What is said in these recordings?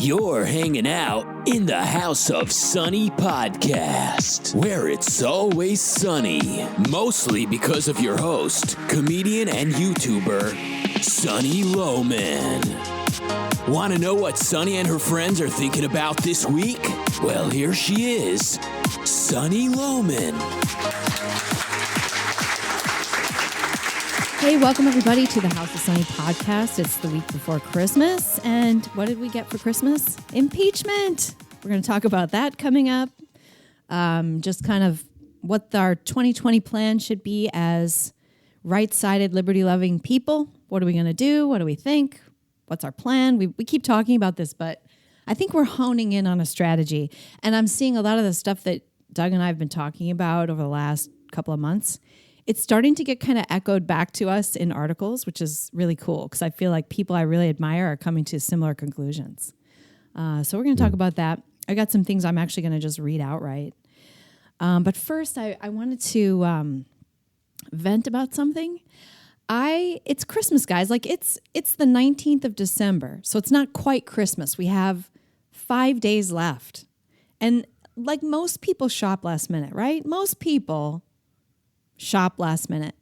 You're hanging out in the House of Sunny podcast, where it's always sunny, mostly because of your host, comedian and YouTuber, Sunny Lohman. Want to know what Sunny and her friends are thinking about this week? Well, here she is, Sunny Lohman. Hey, welcome everybody to the House of Sunny podcast. It's the week before Christmas, and what did we get for Christmas? Impeachment. We're going to talk about that coming up. Just kind of what our 2020 plan should be as right-sided, liberty-loving people. What are we going to do? What do we think? What's our plan? We keep talking about this, but I think we're honing in on a strategy, and I'm seeing a lot of the stuff that Doug and I have been talking about over the last couple of months. It's starting to get kind of echoed back to us in articles, which is really cool because I feel like people I really admire are coming to similar conclusions. So we're going to talk about that. I got some things I'm actually going to just read outright. But first, I wanted to vent about something. It's Christmas, guys. Like it's the 19th of December, so it's not quite Christmas. We have 5 days left. And like most people shop last minute, right? Most people shop last minute.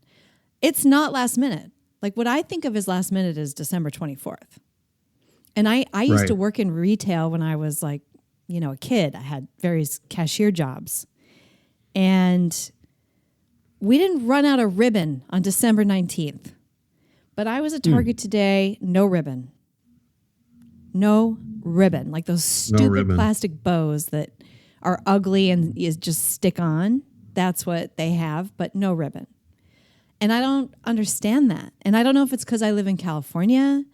It's not last minute. Like what I think of as last minute is December 24th. And I used to work in retail when I was like, a kid. I had various cashier jobs. And we didn't run out of ribbon on December 19th. But I was at Target today, no ribbon. No ribbon. Like those stupid plastic bows that are ugly and you just stick on. That's what they have, but no ribbon. And I don't understand that. And I don't know if it's because I live in California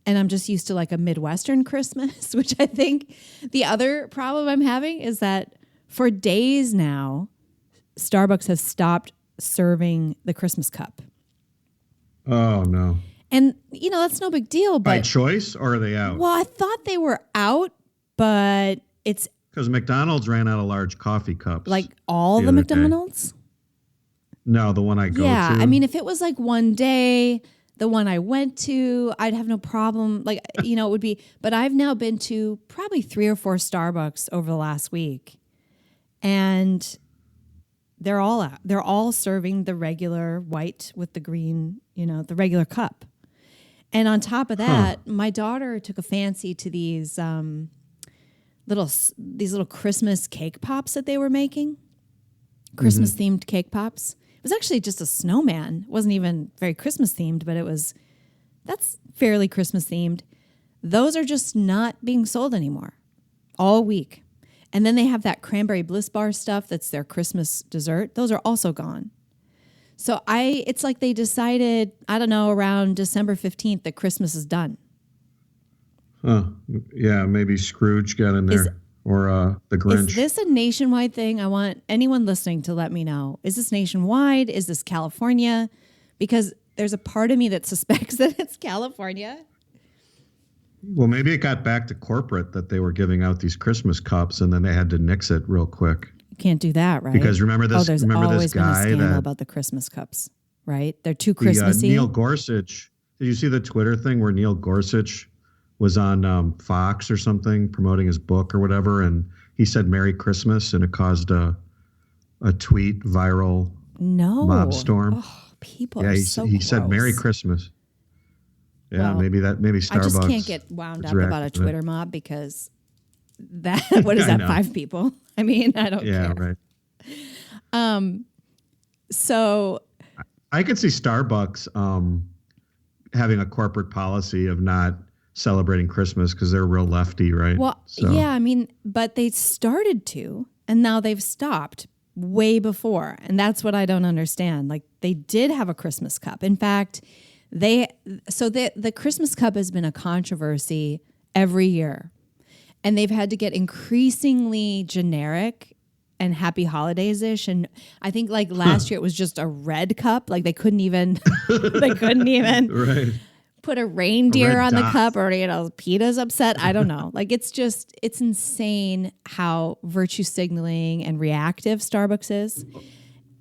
and I'm just used to like a Midwestern Christmas, which I think the other problem I'm having is that for days now, Starbucks has stopped serving the Christmas cup. Oh, no. And, that's no big deal. But by choice, or are they out? Well, I thought they were out, but it's... Because McDonald's ran out of large coffee cups. Like all the McDonald's? No, the one I go to. Yeah, I mean, if it was like one day, the one I went to, I'd have no problem. Like, it would be. But I've now been to probably 3 or 4 Starbucks over the last week. And they're all out. They're all serving the regular white with the green, the regular cup. And on top of that, my daughter took a fancy to these little Christmas cake pops that they were making. Christmas themed cake pops. It was actually just a snowman. It wasn't even very Christmas themed, but that's fairly Christmas themed. Those are just not being sold anymore all week. And then they have that cranberry bliss bar stuff that's their Christmas dessert. Those are also gone. So it's like they decided, I don't know, around December 15th that Christmas is done. Huh. Yeah, maybe Scrooge got in there or the Grinch. Is this a nationwide thing? I want anyone listening to let me know. Is this nationwide? Is this California? Because there's a part of me that suspects that it's California. Well, maybe it got back to corporate that they were giving out these Christmas cups and then they had to nix it real quick. You can't do that, right? Because remember this there's guy always been a scandal about the Christmas cups, right? They're too Christmassy. Neil Gorsuch. Did you see the Twitter thing where Neil Gorsuch was on Fox or something promoting his book or whatever, and he said Merry Christmas, and it caused a tweet viral mob storm. Oh, people are so he gross. said Merry Christmas. Yeah, well, maybe Starbucks. I just can't get wound up about a Twitter mob because what is that, 5 people? I mean, I don't care. Yeah, right. So I could see Starbucks having a corporate policy of not celebrating Christmas because they're real lefty, right? Well, yeah, I mean, but they started to, and now they've stopped way before. And that's what I don't understand. Like they did have a Christmas cup. In fact, the Christmas cup has been a controversy every year. And they've had to get increasingly generic and happy holidays-ish. And I think like last year it was just a red cup. Like they couldn't even right. put a reindeer on the cup, or PETA's upset. I don't know. Like it's insane how virtue signaling and reactive Starbucks is.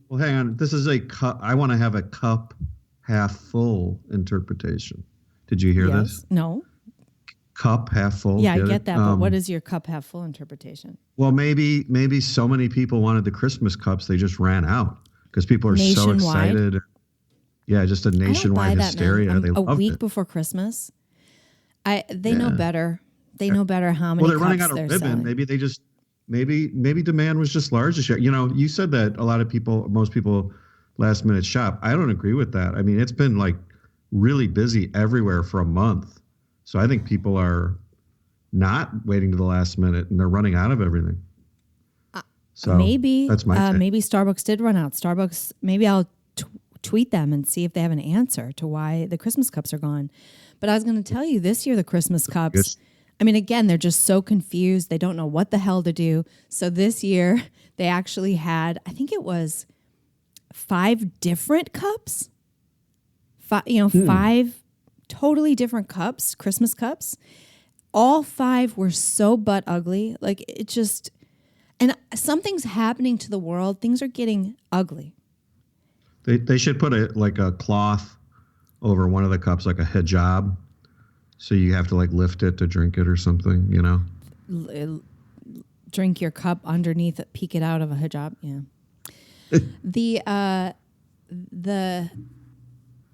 Well, hang on. This is a cup. I want to have a cup half full interpretation. Did you hear this? No. cup half full. Yeah, I get that. But what is your cup half full interpretation? Well, maybe so many people wanted the Christmas cups, they just ran out because people are so excited. Yeah, just a nationwide hysteria. They a loved week it. before Christmas. They know better. They know better how many. Well, they're running cups out of they're ribbon. selling. Maybe they just maybe demand was just large this year. You know, you said that most people last minute shop. I don't agree with that. I mean, it's been like really busy everywhere for a month. So I think people are not waiting to the last minute and they're running out of everything. So maybe that's my take. maybe Starbucks did run out. Starbucks, maybe I'll tweet them and see if they have an answer to why the Christmas cups are gone. But I was going to tell you this year, the Christmas cups, I mean, again, they're just so confused. They don't know what the hell to do. So this year they actually had, I think it was 5 different cups, 5 totally different cups, Christmas cups. All 5 were so butt ugly. Like it just, and something's happening to the world. Things are getting ugly. They should put a cloth over one of the cups, like a hijab. So you have to like lift it to drink it or something, you know? Drink your cup underneath it, peek it out of a hijab. Yeah.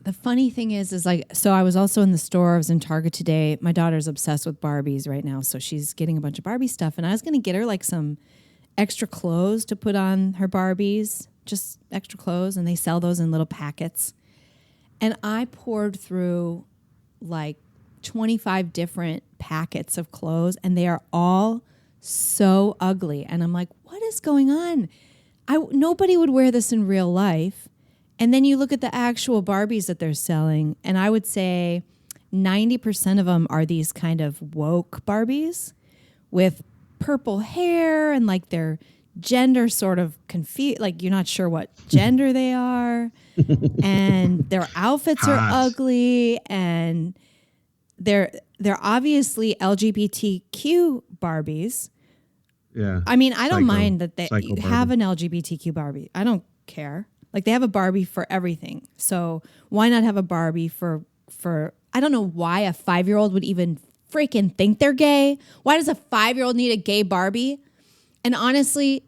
The funny thing is like, so I was also in the store. I was in Target today. My daughter's obsessed with Barbies right now. So she's getting a bunch of Barbie stuff. And I was going to get her like some extra clothes to put on her Barbies, just extra clothes. And they sell those in little packets. And I poured through like 25 different packets of clothes and they are all so ugly. And I'm like, what is going on? Nobody would wear this in real life. And then you look at the actual Barbies that they're selling, and I would say 90% of them are these kind of woke Barbies with purple hair and like their gender sort of confused, like you're not sure what gender they are, and their outfits are ugly, and they're obviously LGBTQ Barbies. Yeah. I mean, I don't mind that they have an LGBTQ Barbie. I don't care. Like they have a Barbie for everything. So why not have a Barbie for I don't know why a 5-year-old would even freaking think they're gay. Why does a 5-year-old need a gay Barbie? And honestly,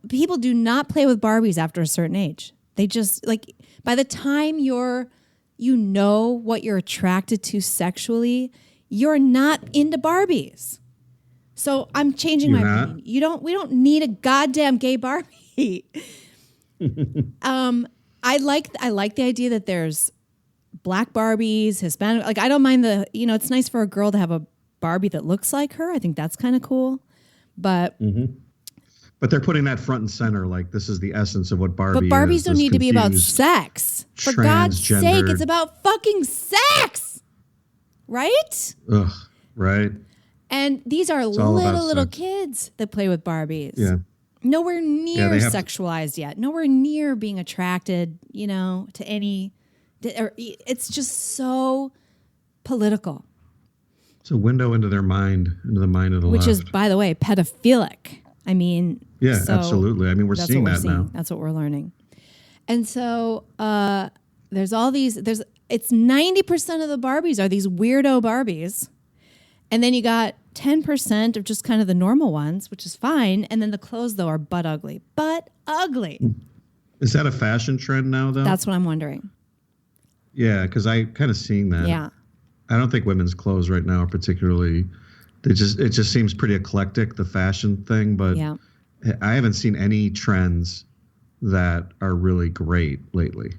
people do not play with Barbies after a certain age. They just like by the time you know what you're attracted to sexually, you're not into Barbies. So I'm changing my opinion. We don't need a goddamn gay Barbie. I like the idea that there's black Barbies, Hispanic. Like I don't mind it's nice for a girl to have a Barbie that looks like her. I think that's kind of cool. But but they're putting that front and center. Like this is the essence of what Barbie is. But Barbies don't need to be about sex. For God's sake, it's about fucking sex. Right? Ugh, right. And these are little kids that play with Barbies. Yeah. Nowhere near sexualized yet. Nowhere near being attracted, to any. It's just so political. It's a window into their mind, into the mind of the left. Which is, by the way, pedophilic. I mean. Yeah, absolutely. I mean, we're seeing that now. That's what we're learning. And so there's all these. It's 90% of the Barbies are these weirdo Barbies, and then you got 10% of just kind of the normal ones, which is fine. And then the clothes, though, are butt ugly. Butt ugly. Is that a fashion trend now, though? That's what I'm wondering. Yeah, because I kind of seeing that. Yeah. I don't think women's clothes right now are particularly. It just seems pretty eclectic, the fashion thing. But yeah. I haven't seen any trends that are really great lately.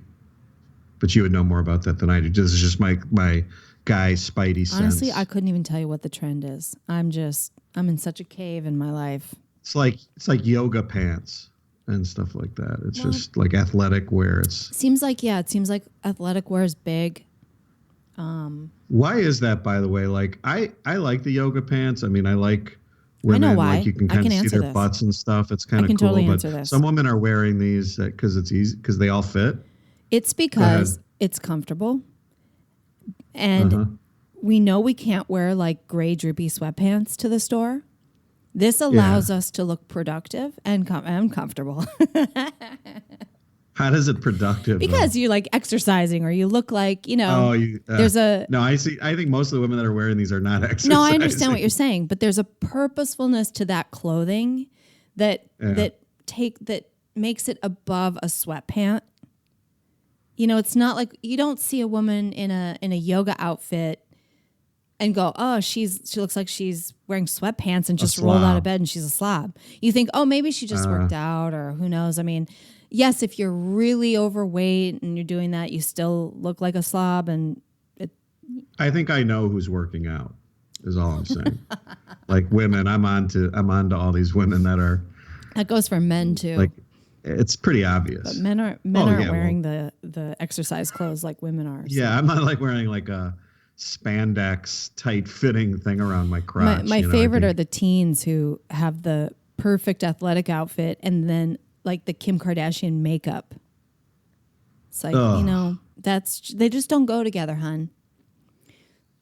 But you would know more about that than I do. This is just my guy spidey sense. Honestly, I couldn't even tell you what the trend is. I'm in such a cave in my life. It's like yoga pants and stuff like that. It's just like athletic wear. It seems like athletic wear is big. Why is that, by the way? Like I like the yoga pants. I mean, I like women. I know why. Like you can kind of see their butts and stuff. It's kind of cool. Totally answer this. Some women are wearing these because it's easy because they all fit. It's because it's comfortable. And we know we can't wear like gray droopy sweatpants to the store. This allows us to look productive and comfortable. How does it productive? Because you like exercising or you look like, there's a... No, I see. I think most of the women that are wearing these are not exercising. No, I understand what you're saying, but there's a purposefulness to that clothing that makes it above a sweatpant. It's not like you don't see a woman in a yoga outfit and go, oh, she looks like she's wearing sweatpants and just rolled out of bed and she's a slob. You think, oh, maybe she just worked out or who knows. I mean, yes, if you're really overweight and you're doing that, you still look like a slob. And I think I know who's working out is all I'm saying. Like women, I'm on to all these women that are. That goes for men too. Like it's pretty obvious. But men aren't wearing the exercise clothes like women are. So. Yeah, I'm not like wearing like a spandex tight fitting thing around my crotch. My favorite are the teens who have the perfect athletic outfit and then like the Kim Kardashian makeup. It's like, they just don't go together, hun.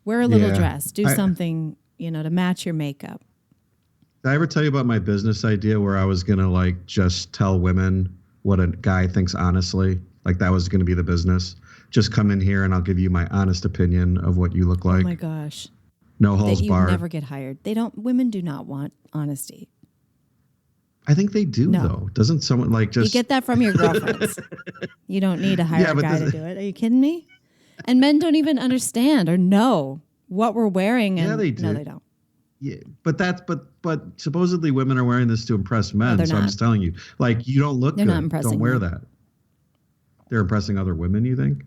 Wear a little dress, do something, to match your makeup. Did I ever tell you about my business idea where I was going to like just tell women what a guy thinks honestly? Like that was going to be the business. Just come in here and I'll give you my honest opinion of what you look like. Oh my gosh. No holds barred. You never get hired. Women do not want honesty. I think they do though. Doesn't someone like just... You get that from your girlfriends. You don't need to hire a guy to do it. Are you kidding me? And men don't even understand or know what we're wearing. And they do. No, they don't. Yeah, but supposedly women are wearing this to impress men. No, so I'm just telling you, like you don't look they're good. Not impressing don't wear me. that. They're impressing other women, you think?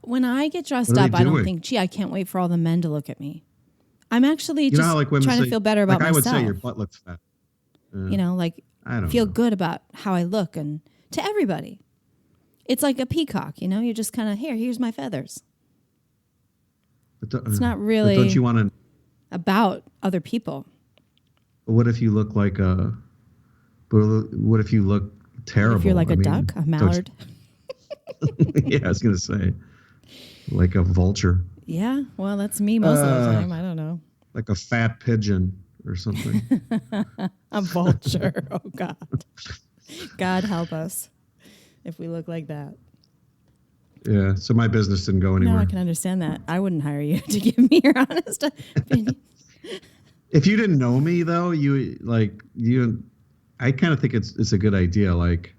When I get dressed up, I don't think, I can't wait for all the men to look at me. I'm actually just trying to feel better about myself. I would say your butt looks fat. I don't feel good about how I look and to everybody. It's like a peacock, you're just kind of, here's my feathers. It's not really don't you want to... about other people. What if you look like what if you look terrible? If you're like a duck, a mallard. Yeah, I was going to say like a vulture. Yeah, well, that's me most of the time. I don't know. Like a fat pigeon or something. A vulture. Oh, God. God help us if we look like that. Yeah, so my business didn't go anywhere. No, I can understand that. I wouldn't hire you to give me your honest opinion. If you didn't know me, though, I kind of think it's a good idea. Like,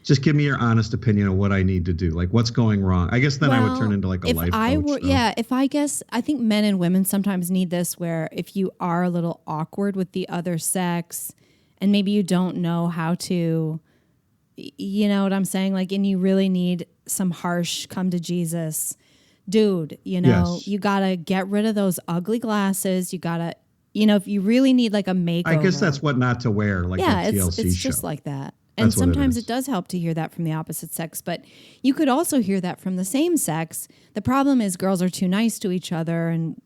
just give me your honest opinion of what I need to do. Like, what's going wrong? I guess then I would turn into like a life coach. I think men and women sometimes need this where if you are a little awkward with the other sex and maybe you don't know how to, you know what I'm saying? Like, and you really need some harsh come to Jesus. Dude, Yes. you got to get rid of those ugly glasses. You got to, if you really need like a makeover. I guess that's what not to wear, like that TLC it's show. just like that. And sometimes it does help to hear that from the opposite sex, but you could also hear that from the same sex. The problem is girls are too nice to each other. And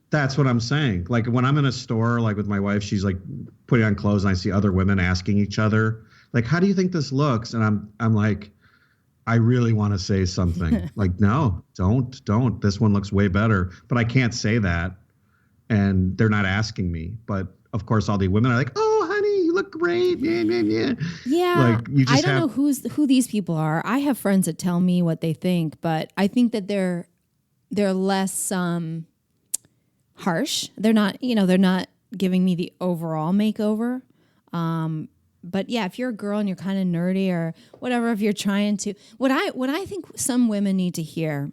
that's what I'm saying. Like when I'm in a store, like with my wife, she's like putting on clothes and I see other women asking each other, like, how do you think this looks? And I'm like, I really want to say something like, no, don't. This one looks way better, but I can't say that. And they're not asking me. But of course, all the women are like, oh, honey, you look great. Yeah. Yeah. Like, you just I don't know who these people are. I have friends that tell me what they think, but I think that they're less harsh. They're not, they're not giving me the overall makeover. But yeah, if you're a girl and you're kind of nerdy or whatever, if you're trying to, what I think some women need to hear,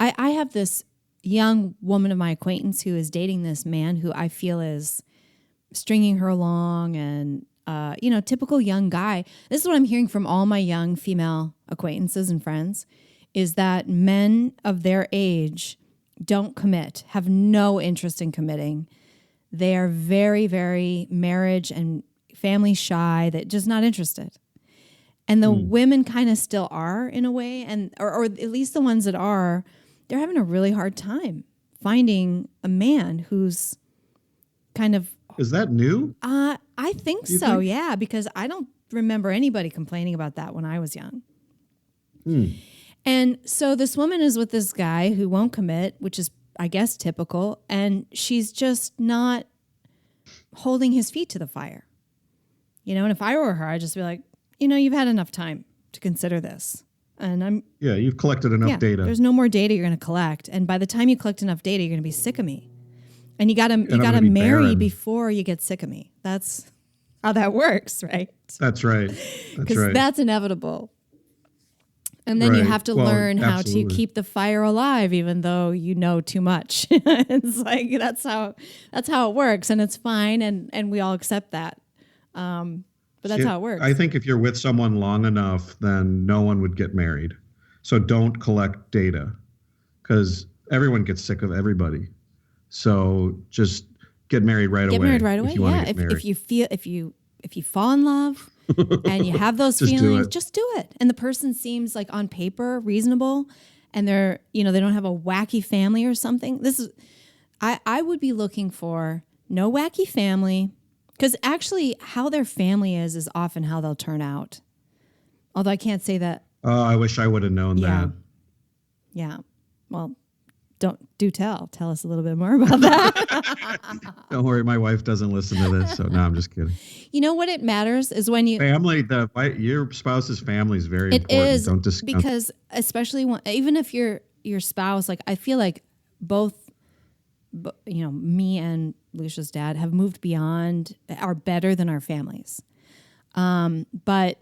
I have this young woman of my acquaintance who is dating this man who I feel is stringing her along and, typical young guy. This is what I'm hearing from all my young female acquaintances and friends is that men of their age don't commit, have no interest in committing. They are very, very marriage and family shy, that just not interested. And the women kind of still are in a way, and or at least the ones that are, they're having a really hard time finding a man who's kind of... Is that new? I think so, yeah, because I don't remember anybody complaining about that when I was young. And so this woman is with this guy who won't commit, which is, I guess, typical, and she's just not holding his feet to the fire. And if I were her, I'd just be like, you've had enough time to consider this. And you've collected enough data. There's no more data you're going to collect. And by the time you collect enough data, you're going to be sick of me. And you got to marry barren before you get sick of me. That's how that works, right? That's right. Because that's inevitable. And then you have to learn how to keep the fire alive, even though you know too much. It's like that's how it works, and it's fine, and we all accept that. But that's how it works. I think if you're with someone long enough, then no one would get married. So don't collect data, because everyone gets sick of everybody. So just get married right away. Get married right away. If you want to get married. If you fall in love and you have those feelings, just do it. And the person seems like on paper reasonable, and they're they don't have a wacky family or something. I would be looking for no wacky family, because actually how their family is often how they'll turn out. Although I can't say that. Oh, I wish I would have known that. Yeah. Well, tell us a little bit more about that. Don't worry, my wife doesn't listen to this, so no, I'm just kidding. You know what it matters is when you your spouse's family is very important. It is, don't discount. because especially even if your spouse, like I feel like both me and Lucia's dad have moved beyond, are better than our families. But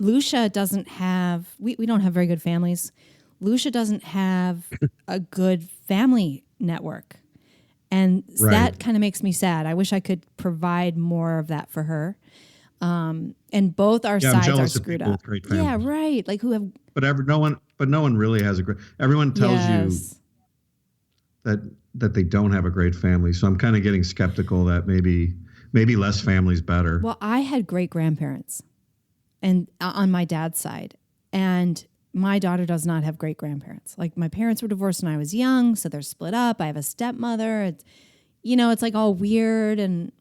Lucia doesn't have, we don't have very good families. Lucia doesn't have a good family network. And that kind of makes me sad. I wish I could provide more of that for her. And both our sides are screwed up. Yeah, right. Like who have, no one really has a great, everyone tells you that they don't have a great family. So I'm kind of getting skeptical that maybe less family's better. Well, I had great grandparents and on my dad's side, and my daughter does not have great grandparents. Like my parents were divorced when I was young, so they're split up. I have a stepmother. It's, it's like all weird, and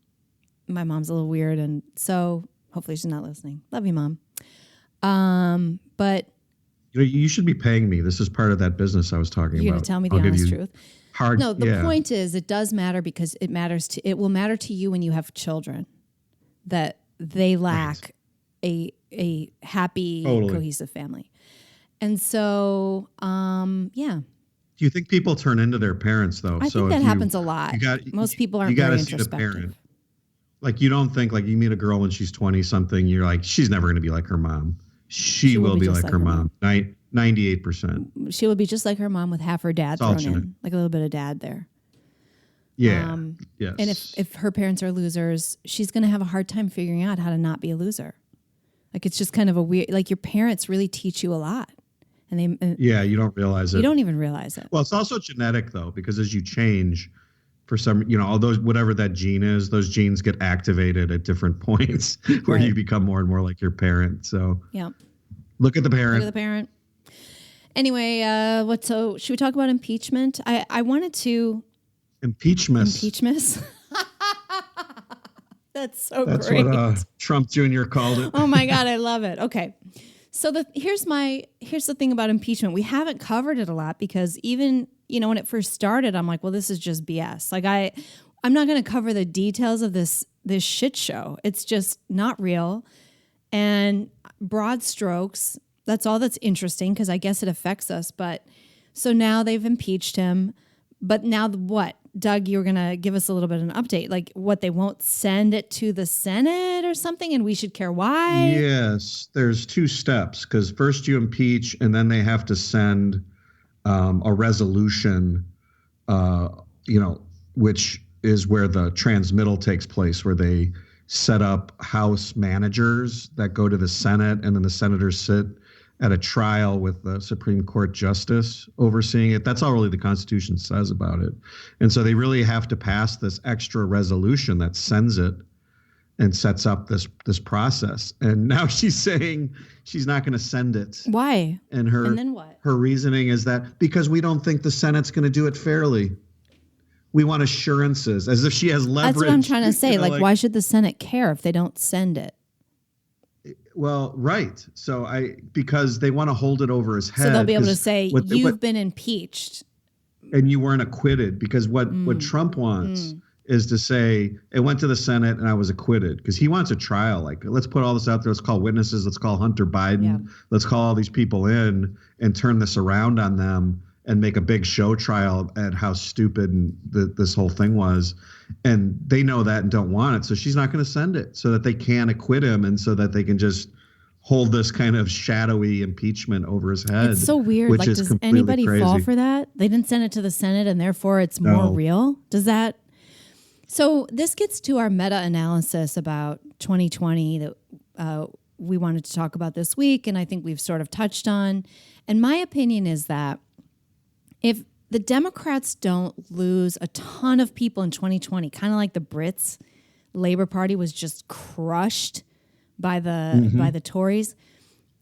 my mom's a little weird, and so hopefully she's not listening. Love you, Mom. But you should be paying me. This is part of that business I was talking about. You're going to tell me the honest truth. The point is, it does matter, because it will matter to you when you have children that they lack a happy, cohesive family. And so, Do you think people turn into their parents, though? I think that happens a lot. Most people aren't very introspective. Like, you don't think, like, you meet a girl when she's 20-something, you're like, she's never going to be like her mom. She will be like her mom. 98%. She will be just like her mom with half her dad thrown in. Like a little bit of dad there. Yeah. Yes. And if her parents are losers, she's going to have a hard time figuring out how to not be a loser. Like, it's just kind of a weird, like, your parents really teach you a lot. And you don't realize it. You don't even realize it. Well, it's also genetic, though, because as you change, for some, all those, whatever that gene is, those genes get activated at different points where you become more and more like your parent. So look at the parent. Anyway, should we talk about impeachment? I wanted to. Impeachmas. That's great. That's what Trump Jr. called it. Oh my God, I love it. Okay. So here's the thing about impeachment. We haven't covered it a lot because even, when it first started, I'm like, well, this is just BS. Like I'm not going to cover the details of this shit show. It's just not real. And broad strokes, that's all that's interesting, because I guess it affects us. But so now they've impeached him. But now what? Doug, you were going to give us a little bit of an update. Like, what, they won't send it to the Senate or something, and we should care why? Yes, there's two steps, because first you impeach, and then they have to send a resolution, which is where the transmittal takes place, where they set up House managers that go to the Senate, and then the senators sit at a trial with the Supreme Court justice overseeing it. That's all really the Constitution says about it. And so they really have to pass this extra resolution that sends it and sets up this process. And now she's saying she's not going to send it. Why? And then what? Her reasoning is that because we don't think the Senate's going to do it fairly. We want assurances, as if she has leverage. That's what I'm trying to say. Like, why should the Senate care if they don't send it? Well, right. So because they want to hold it over his head. So they'll be able to say, you've been impeached. And you weren't acquitted, because what Trump wants is to say it went to the Senate and I was acquitted, because he wants a trial. Like, let's put all this out there. Let's call witnesses. Let's call Hunter Biden. Yeah. Let's call all these people in and turn this around on them and make a big show trial at how stupid this whole thing was. And they know that and don't want it. So she's not going to send it so that they can acquit him and so that they can just hold this kind of shadowy impeachment over his head. It's so weird. Which like, is does anybody crazy. fall for that? They didn't send it to the Senate and therefore it's more real? Does that? So this gets to our meta-analysis about 2020 that we wanted to talk about this week, and I think we've sort of touched on. And my opinion is that if the Democrats don't lose a ton of people in 2020, kind of like the Brits, Labour Party was just crushed by the Tories.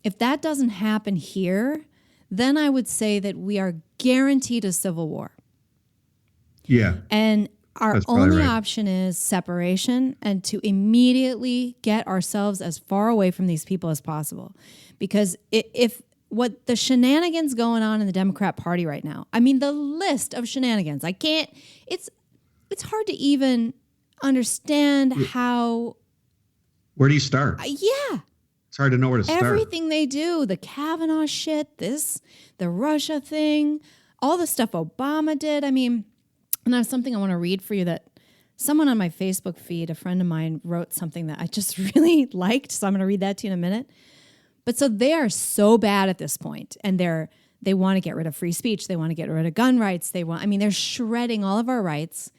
If that doesn't happen here, then I would say that we are guaranteed a civil war. Yeah. And our That's probably only right. option is separation and to immediately get ourselves as far away from these people as possible. Because if what the shenanigans going on in the Democrat Party right now, I mean, the list of shenanigans, it's hard to even understand how. Where do you start? Yeah. It's hard to know where to start. Everything they do, the Kavanaugh shit, the Russia thing, all the stuff Obama did. I mean, and I have something I want to read for you that someone on my Facebook feed, a friend of mine, wrote something that I just really liked. So I'm going to read that to you in a minute. But so they are so bad at this point, and they want to get rid of free speech. They want to get rid of gun rights. They're shredding all of our rights,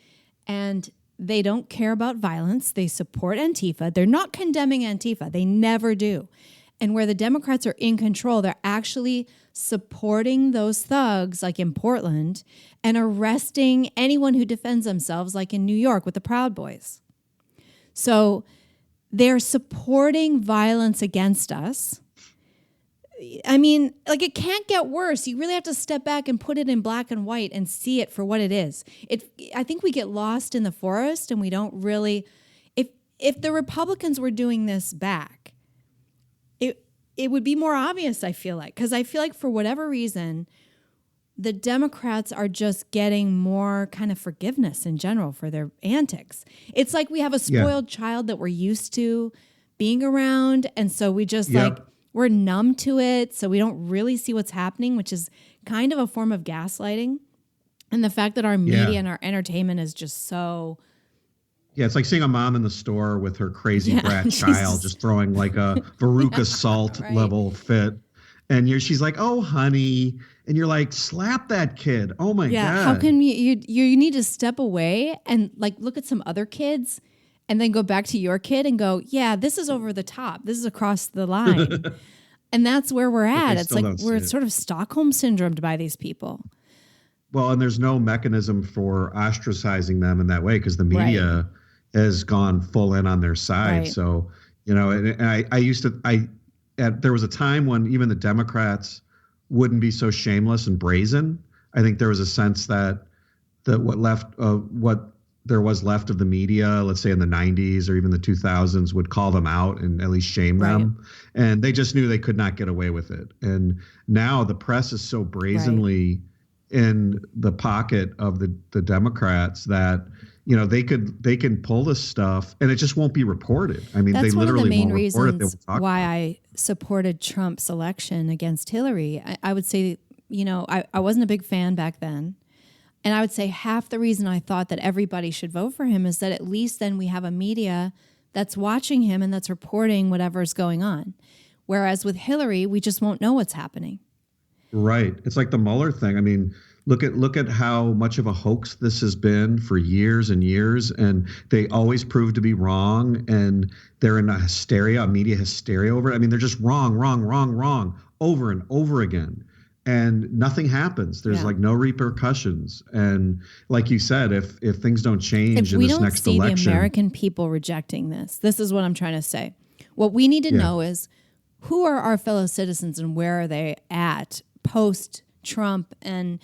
and they don't care about violence. They support Antifa. They're not condemning Antifa. They never do. And where the Democrats are in control, they're actually supporting those thugs, like in Portland, and arresting anyone who defends themselves, like in New York with the Proud Boys. So they're supporting violence against us. I mean, like, it can't get worse. You really have to step back and put it in black and white and see it for what it is. I think we get lost in the forest and we don't really. If the Republicans were doing this back, it would be more obvious, I feel like. Because I feel like for whatever reason, the Democrats are just getting more kind of forgiveness in general for their antics. It's like we have a spoiled child that we're used to being around. And so we just we're numb to it. So we don't really see what's happening, which is kind of a form of gaslighting. And the fact that our media and our entertainment is just so. Yeah, it's like seeing a mom in the store with her crazy brat child just throwing like a Veruca Salt level fit. And she's like, oh, honey. And you're like, slap that kid. Oh, my God. Yeah, how can you need to step away and like look at some other kids and then go back to your kid and go, yeah, this is over the top. This is across the line. And that's where we're at. It's like we're sort of Stockholm Syndromed by these people. Well, and there's no mechanism for ostracizing them in that way because the media has gone full in on their side. Right. So, and there was a time when even the Democrats wouldn't be so shameless and brazen. I think there was a sense that what there was left of the media, let's say in the 90s or even the 2000s, would call them out and at least shame them. And they just knew they could not get away with it. And now the press is so brazenly in the pocket of the Democrats that, they can pull this stuff and it just won't be reported. I mean, that's they literally one of the main won't report it. reasons why I supported Trump's election against Hillary. I would say, I wasn't a big fan back then. And I would say half the reason I thought that everybody should vote for him is that at least then we have a media that's watching him and that's reporting whatever's going on. Whereas with Hillary, we just won't know what's happening. Right. It's like the Mueller thing. I mean, look at how much of a hoax this has been for years and years, and they always prove to be wrong, and they're in a media hysteria over it. I mean, they're just wrong, over and over again. And nothing happens. There's like no repercussions. And like you said, if things don't change in this next election. If we don't see the American people rejecting this is what I'm trying to say. What we need to know is who are our fellow citizens and where are they at post-Trump? And,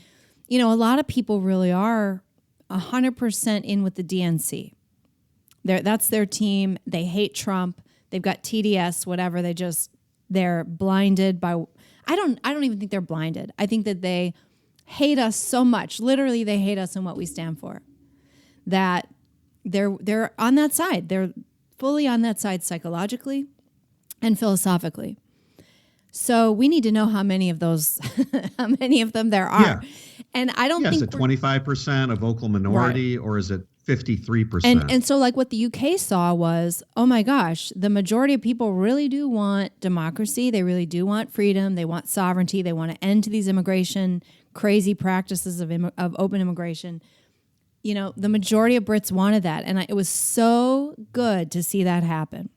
a lot of people really are 100% in with the DNC. That's their team. They hate Trump. They've got TDS, whatever. They're blinded by... I don't even think they're blinded. I think that they hate us so much. Literally, they hate us and what we stand for. That they're on that side. They're fully on that side psychologically and philosophically. So we need to know how many of those, how many of them there are. Yeah. And I don't think is it 25% a vocal minority, right, or is it 53%? And so like what the UK saw was, oh my gosh, the majority of people really do want democracy. They really do want freedom. They want sovereignty. They want to end to these immigration crazy practices of open immigration. You know, the majority of Brits wanted that. And it was so good to see that happen.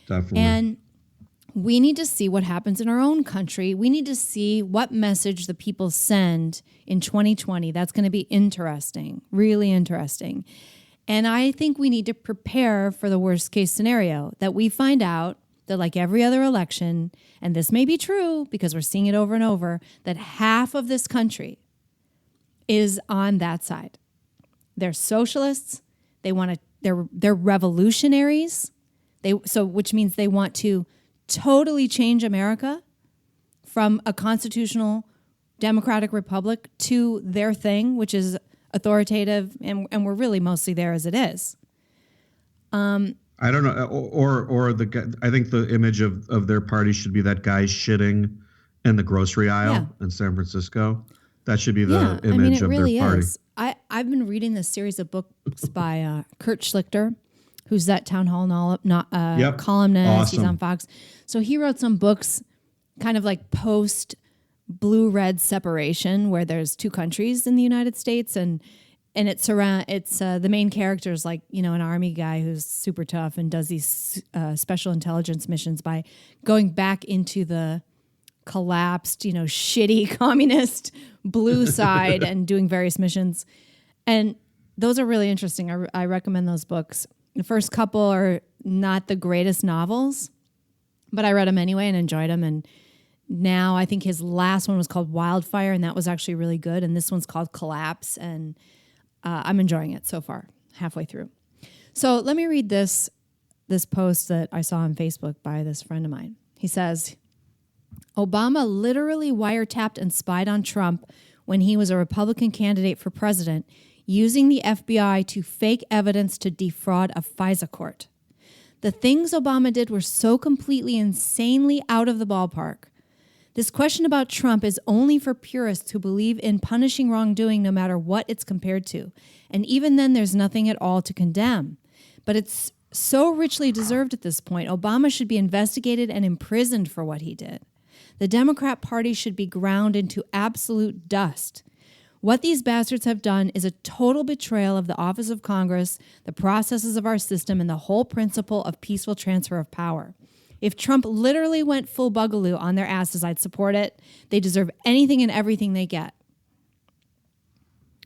Definitely. And we need to see what happens in our own country. We need to see what message the people send in 2020. That's going to be interesting, really interesting. And I think we need to prepare for the worst case scenario, that we find out that like every other election, and this may be true because we're seeing it over and over, that half of this country is on that side. They're socialists. They want to. They're revolutionaries. Which means they want to totally change America from a constitutional democratic republic to their thing, which is authoritative, and we're really mostly there as it is. I don't know, or I think the image of their party should be that guy shitting in the grocery aisle in San Francisco. That should be the image of really their party. Is. I've been reading this series of books by Kurt Schlichter, who's that town hall columnist. Awesome. He's on Fox. So he wrote some books kind of like post blue-red separation, where there's two countries in the United States, and it's the main character is like, you know, an army guy who's super tough and does these special intelligence missions by going back into the collapsed, you know, shitty communist blue side and doing various missions. And those are really interesting. I recommend those books. The first couple are not the greatest novels, but I read them anyway and enjoyed them. And now I think his last one was called Wildfire, and that was actually really good. And this one's called Collapse, and I'm enjoying it so far, halfway through. So let me read this post that I saw on Facebook by this friend of mine. He says, Obama literally wiretapped and spied on Trump when he was a Republican candidate for president, using the FBI to fake evidence to defraud a FISA court. The things Obama did were so completely insanely out of the ballpark. This question about Trump is only for purists who believe in punishing wrongdoing no matter what it's compared to. And even then, there's nothing at all to condemn. But it's so richly deserved at this point. Obama should be investigated and imprisoned for what he did. The Democrat Party should be ground into absolute dust. What these bastards have done is a total betrayal of the office of Congress, the processes of our system, and the whole principle of peaceful transfer of power. If Trump literally went full bugaloo on their asses, I'd support it. They deserve anything and everything they get.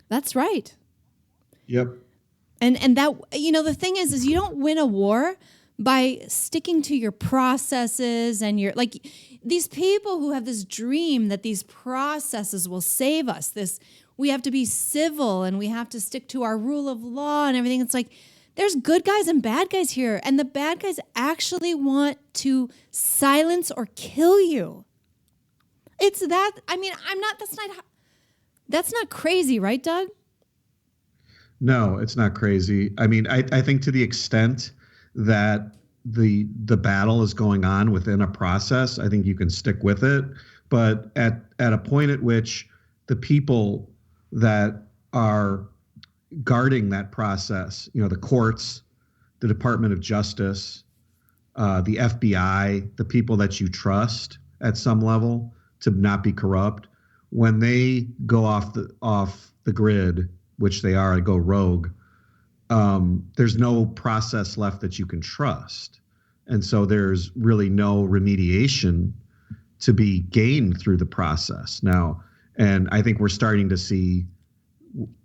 That's right. Yep. And that, you know, the thing is you don't win a war by sticking to your processes and your, like, these people who have this dream that these processes will save us, we have to be civil and we have to stick to our rule of law and everything. It's like, there's good guys and bad guys here. And the bad guys actually want to silence or kill you. It's that, I mean, that's not crazy, right, Doug? No, it's not crazy. I mean, I think to the extent that the battle is going on within a process, I think you can stick with it. But at a point at which the people that are guarding that process, you know, the courts, the Department of Justice, the FBI, the people that you trust at some level to not be corrupt, when they go off the grid, which they are, go rogue, there's no process left that you can trust. And so there's really no remediation to be gained through the process now. And I think we're starting to see,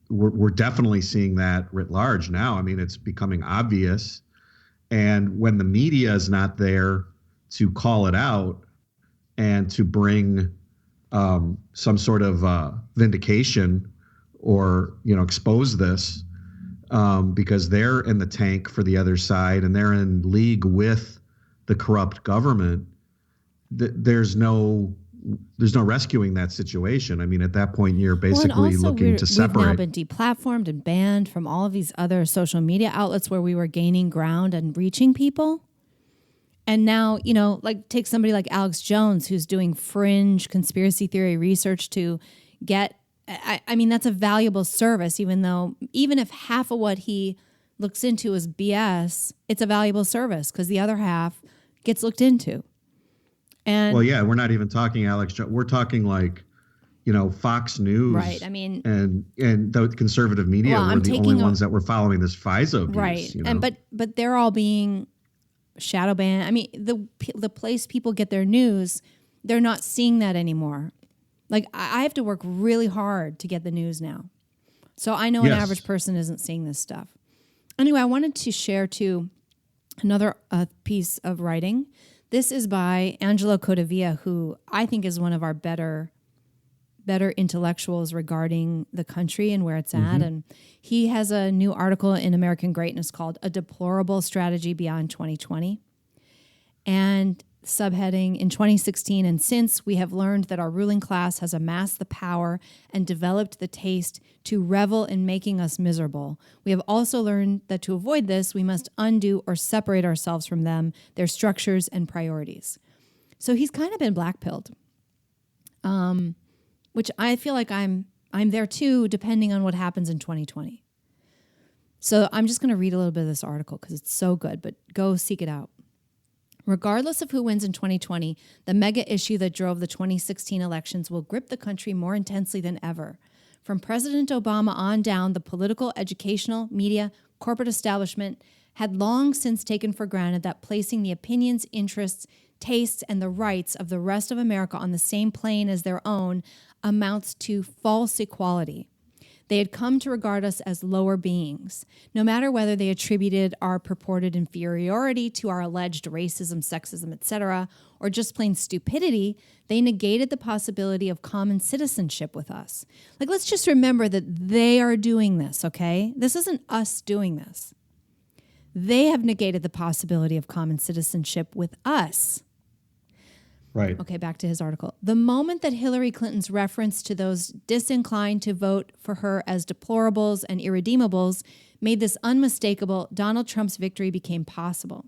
we're definitely seeing that writ large now. I mean, it's becoming obvious. And when the media is not there to call it out and to bring some sort of vindication or, you know, expose this, because they're in the tank for the other side and they're in league with the corrupt government, there's no there's no rescuing that situation. I mean, at that point, you're basically looking to separate. We've now been deplatformed and banned from all of these other social media outlets where we were gaining ground and reaching people. And now, like take somebody like Alex Jones, who's doing fringe conspiracy theory research to get, I mean, that's a valuable service, even if half of what he looks into is BS, it's a valuable service because the other half gets looked into. And well, yeah, we're not even talking Alex Jones. We're talking like, Fox News. Right. I mean, and the conservative media were the only ones that were following this FISA abuse. Right. And but they're all being shadow banned. I mean, the place people get their news, they're not seeing that anymore. Like I have to work really hard to get the news now. So I know an average person isn't seeing this stuff. Anyway, I wanted to share too another piece of writing. This is by Angelo Codavia, who I think is one of our better intellectuals regarding the country and where it's at. And he has a new article in American Greatness called A Deplorable Strategy Beyond 2020. And subheading, in 2016 and since, we have learned that our ruling class has amassed the power and developed the taste to revel in making us miserable. We have also learned that to avoid this, we must undo or separate ourselves from them, their structures and priorities. So he's kind of been blackpilled, which I feel like I'm there too, depending on what happens in 2020. So I'm just going to read a little bit of this article because it's so good, but go seek it out. Regardless of who wins in 2020, the mega issue that drove the 2016 elections will grip the country more intensely than ever. From President Obama on down, the political, educational, media, corporate establishment had long since taken for granted that placing the opinions, interests, tastes, and the rights of the rest of America on the same plane as their own amounts to false equality. They had come to regard us as lower beings. No matter whether they attributed our purported inferiority to our alleged racism, sexism, etc., or just plain stupidity, they negated the possibility of common citizenship with us. Like, let's just remember that they are doing this, okay? This isn't us doing this. They have negated the possibility of common citizenship with us. Right. Okay, back to his article. The moment that Hillary Clinton's reference to those disinclined to vote for her as deplorables and irredeemables made this unmistakable, Donald Trump's victory became possible.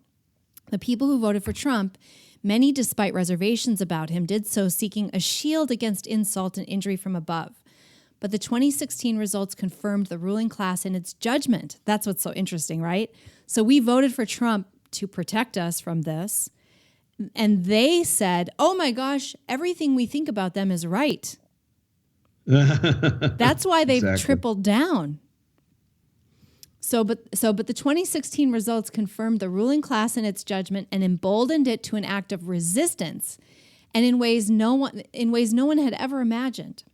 The people who voted for Trump, many despite reservations about him, did so seeking a shield against insult and injury from above. But the 2016 results confirmed the ruling class in its judgment. That's what's so interesting, right? So we voted for Trump to protect us from this. And they said, oh my gosh, everything we think about them is right. That's why they've tripled down. But the 2016 results confirmed the ruling class in its judgment and emboldened it to an act of resistance, and in ways no one had ever imagined.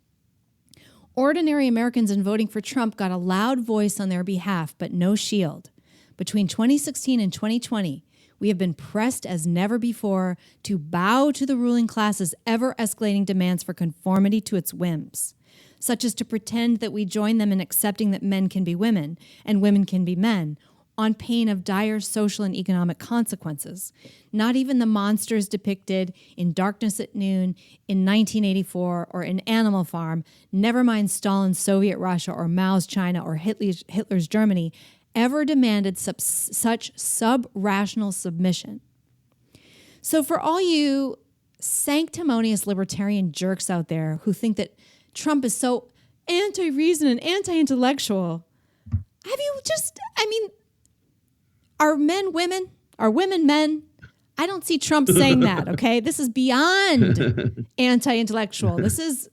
Ordinary Americans in voting for Trump got a loud voice on their behalf, but no shield. Between 2016 and 2020, we have been pressed as never before to bow to the ruling class's ever-escalating demands for conformity to its whims, such as to pretend that we join them in accepting that men can be women and women can be men, on pain of dire social and economic consequences. Not even the monsters depicted in Darkness at Noon, in 1984, or in Animal Farm, never mind Stalin's Soviet Russia or Mao's China or Hitler's Germany, ever demanded such sub-rational submission. So for all you sanctimonious libertarian jerks out there who think that Trump is so anti-reason and anti-intellectual, are men women? Are women men? I don't see Trump saying that, okay? This is beyond anti-intellectual. It's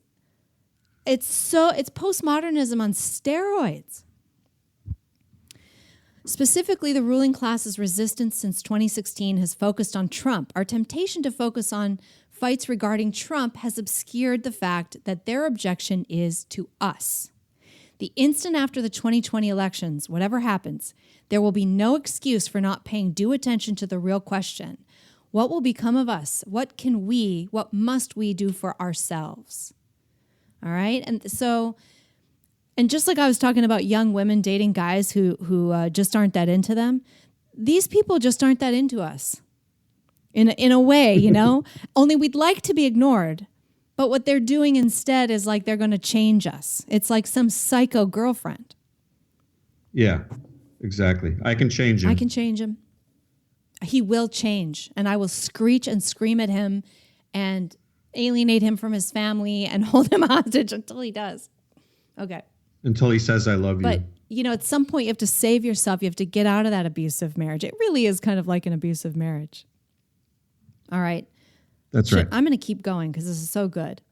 postmodernism on steroids. Specifically, the ruling class's resistance since 2016 has focused on Trump. Our temptation to focus on fights regarding Trump has obscured the fact that their objection is to us. The instant after the 2020 elections, whatever happens, there will be no excuse for not paying due attention to the real question. What will become of us? What must we do for ourselves? All right? And just like I was talking about young women dating guys who just aren't that into them, these people just aren't that into us in a way, Only we'd like to be ignored, But what they're doing instead is like they're going to change us. It's like some psycho girlfriend. Yeah, exactly. I can change him. I can change him. He will change, and I will screech and scream at him and alienate him from his family and hold him hostage until he does. Okay. Until he says, I love But, you. at some point you have to save yourself. You have to get out of that abusive marriage. It really is kind of like an abusive marriage. All right. That's right. I'm going to keep going because this is so good.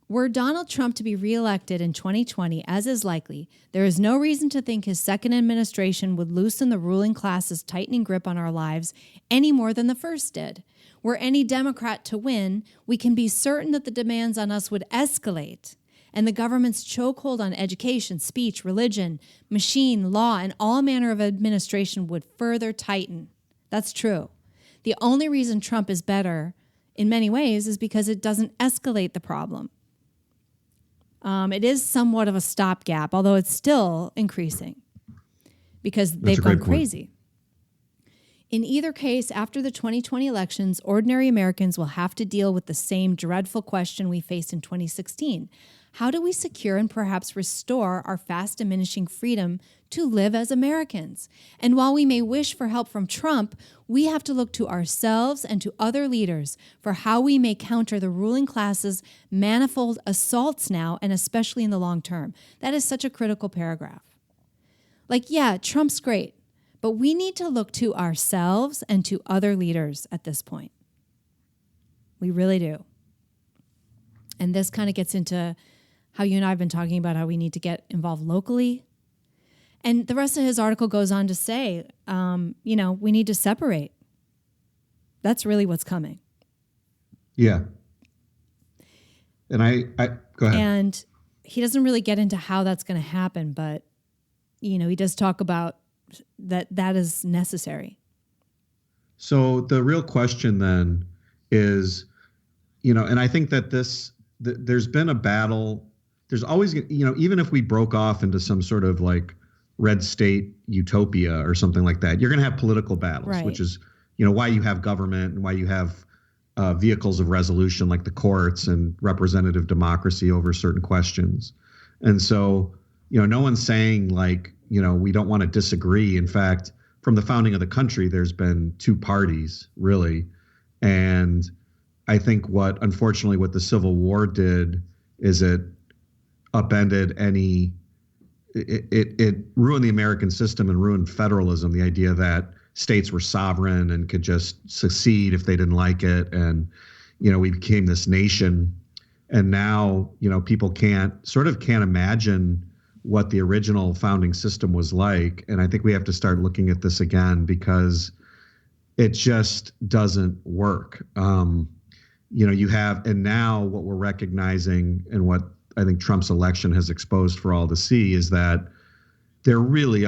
Were Donald Trump to be reelected in 2020, as is likely, there is no reason to think his second administration would loosen the ruling class's tightening grip on our lives any more than the first did. Were any Democrat to win, we can be certain that the demands on us would escalate, and the government's chokehold on education, speech, religion, machine, law, and all manner of administration would further tighten. That's true. The only reason Trump is better in many ways is because it doesn't escalate the problem. It is somewhat of a stopgap, although it's still increasing because they've gone crazy. In either case, after the 2020 elections, ordinary Americans will have to deal with the same dreadful question we faced in 2016. How do we secure and perhaps restore our fast diminishing freedom to live as Americans? And while we may wish for help from Trump, we have to look to ourselves and to other leaders for how we may counter the ruling class's manifold assaults now, and especially in the long term. That is such a critical paragraph. Like, yeah, Trump's great, but we need to look to ourselves and to other leaders at this point. We really do. And this kind of gets into how you and I have been talking about how we need to get involved locally. And the rest of his article goes on to say, we need to separate. That's really what's coming. Yeah. And I go ahead. And he doesn't really get into how that's going to happen, but, he does talk about that is necessary. So the real question then is, and I think that there's been a battle. There's always, even if we broke off into some sort of like red state utopia or something like that, you're going to have political battles, right. Which is, why you have government and why you have vehicles of resolution like the courts and representative democracy over certain questions. And so, no one's saying like, we don't want to disagree. In fact, from the founding of the country, there's been two parties really. And I think unfortunately what the Civil War did is it upended it ruined the American system and ruined federalism, the idea that states were sovereign and could just secede if they didn't like it. And, we became this nation. And now, people can't imagine what the original founding system was like. And I think we have to start looking at this again because it just doesn't work. And now what we're recognizing and what I think Trump's election has exposed for all to see is that there really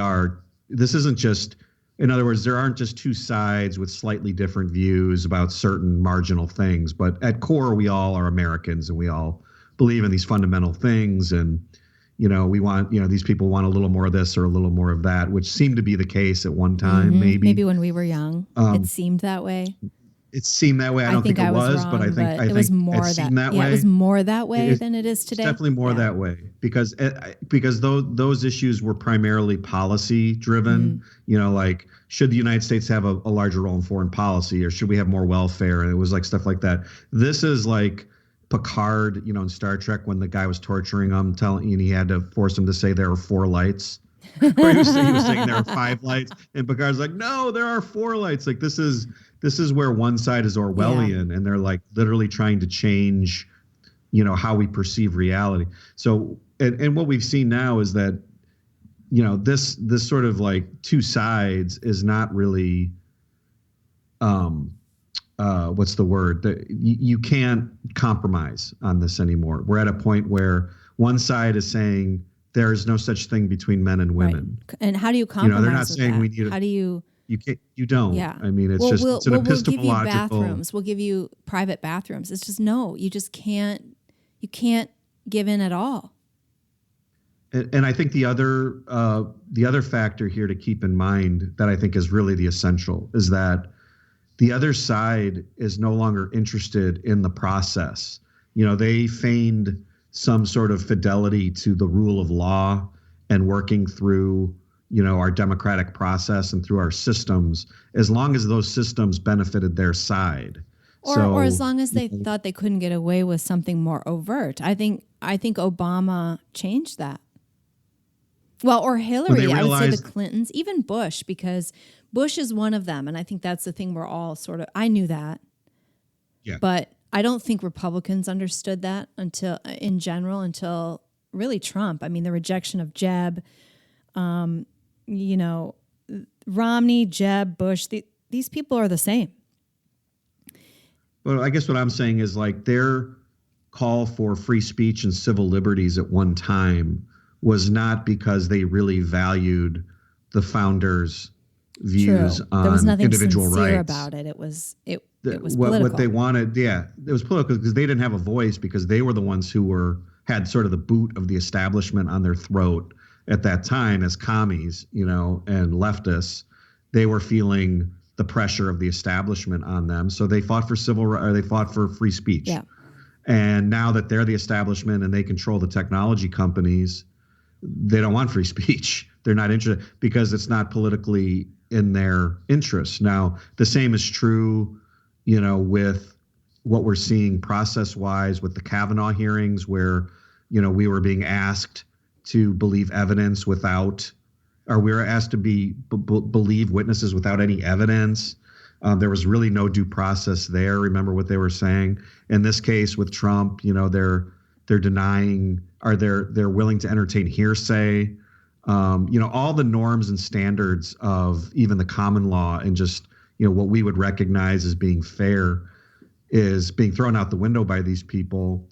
this isn't just, in other words, there aren't just two sides with slightly different views about certain marginal things, but at core, we all are Americans and we all believe in these fundamental things. And, we want, these people want a little more of this or a little more of that, which seemed to be the case at one time, maybe when we were young, it seemed that way. It seemed that way. I don't think it was, wrong, but I think it was more that way. It was more that way than it is today. It's definitely more that way because those issues were primarily policy driven. Like should the United States have a larger role in foreign policy or should we have more welfare? And it was like stuff like that. This is like Picard, in Star Trek when the guy was torturing him, and he had to force him to say there are 4 lights. Or he was saying there are 5 lights, and Picard's like, no, there are 4 lights. Like this is where one side is Orwellian, and they're like literally trying to change, how we perceive reality. So, and what we've seen now is that, this sort of like two sides is not really, what's the word? You can't compromise on this anymore. We're at a point where one side is saying there is no such thing between men and women. Right. And how do you compromise? They're not saying we need. How do you? You can't. You don't. Yeah. I mean, it's it's an epistemological. We'll give you bathrooms. We'll give you private bathrooms. It's just no. You just can't. You can't give in at all. And I think the other factor here to keep in mind that I think is really the essential is that the other side is no longer interested in the process. They feigned some sort of fidelity to the rule of law and working through, our democratic process and through our systems, as long as those systems benefited their side. Or as long as they thought they couldn't get away with something more overt. I think Obama changed that. Well, or Hillary, I would say the Clintons, even Bush, because Bush is one of them. And I think that's the thing we're all I knew that. Yeah. But I don't think Republicans understood that until really Trump. I mean, the rejection of Jeb, Romney, Jeb, Bush, these people are the same. Well, I guess what I'm saying is their call for free speech and civil liberties at one time was not because they really valued the founders' views on individual rights. There was nothing sincere about it. It was political. What they wanted, it was political because they didn't have a voice, because they were the ones who had sort of the boot of the establishment on their throat at that time as commies, and leftists. They were feeling the pressure of the establishment on them, so they fought for they fought for free speech. Yeah. And now that they're the establishment and they control the technology companies, they don't want free speech. They're not interested because it's not politically in their interest. Now, the same is true, with what we're seeing process-wise with the Kavanaugh hearings, where, we were being asked to believe evidence we were asked to believe witnesses without any evidence. There was really no due process there. Remember what they were saying? In this case with Trump, they're denying, or they're willing to entertain hearsay. All the norms and standards of even the common law and just, what we would recognize as being fair is being thrown out the window by these people.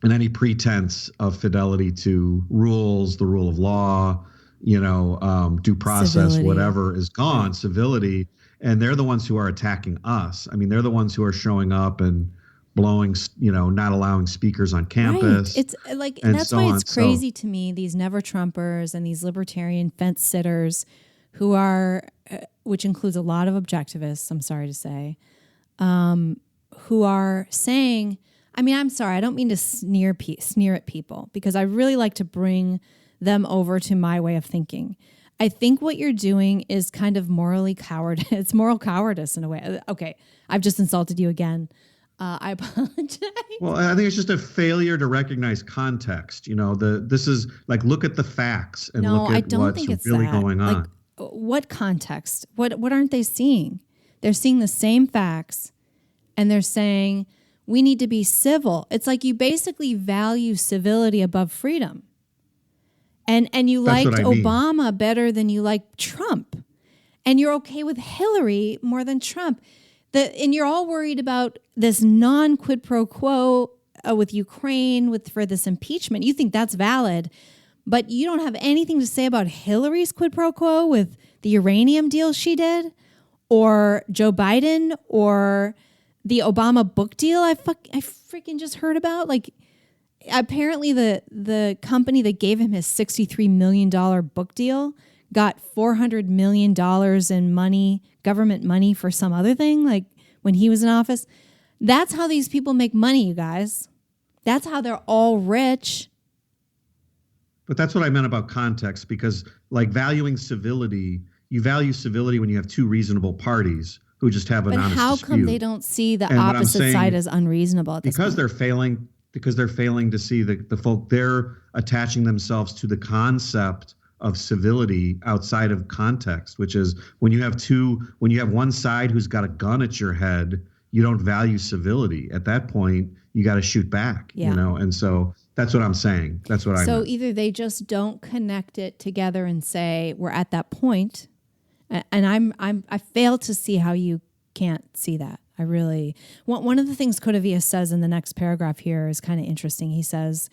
And any pretense of fidelity to rules, the rule of law, due process, civility, whatever is gone, civility. And they're the ones who are attacking us. I mean, they're the ones who are showing up and blowing, not allowing speakers on campus. Right. It's that's why it's crazy to me, these never Trumpers and these libertarian fence sitters who are, which includes a lot of objectivists, I'm sorry to say, who are saying, I mean, I'm sorry, I don't mean to sneer at people, because I really like to bring them over to my way of thinking. I think what you're doing is kind of morally coward. It's moral cowardice in a way. Okay, I've just insulted you again. I apologize. Well, I think it's just a failure to recognize context. This is look at the facts and look at what's really going on. What context? What aren't they seeing? They're seeing the same facts, and they're saying we need to be civil. It's like you basically value civility above freedom. And you liked Obama better than you liked Trump. And you're okay with Hillary more than Trump. And you're all worried about this non-quid pro quo with Ukraine for this impeachment. You think that's valid, but you don't have anything to say about Hillary's quid pro quo with the uranium deal she did, or Joe Biden, or the Obama book deal I freaking just heard about. Apparently the company that gave him his $63 million book deal got $400 million in money, government money, for some other thing, when he was in office. That's how these people make money, you guys. That's how they're all rich. But that's what I meant about context, because valuing civility, you value civility when you have two reasonable parties who just have an honest dispute. But how come they don't see the opposite side as unreasonable at this point? Because they're failing to see the folk. They're attaching themselves to the concept of civility outside of context, which is when you have one side who's got a gun at your head, you don't value civility. At that point, you got to shoot back, And so that's what I'm saying. That's what I meant. So either they just don't connect it together and say we're at that point, and I fail to see how you can't see that. I really, one of the things Coddling says in the next paragraph here is kind of interesting. He says,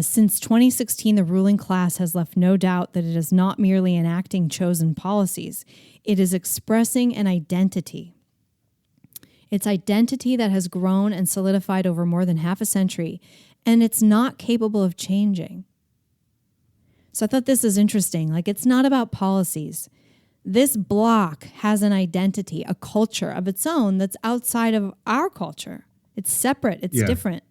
since 2016, the ruling class has left no doubt that it is not merely enacting chosen policies. It is expressing an identity. It's identity that has grown and solidified over more than half a century, and it's not capable of changing. So I thought this is interesting. It's not about policies. This block has an identity, a culture of its own that's outside of our culture. It's separate. It's Yeah. different.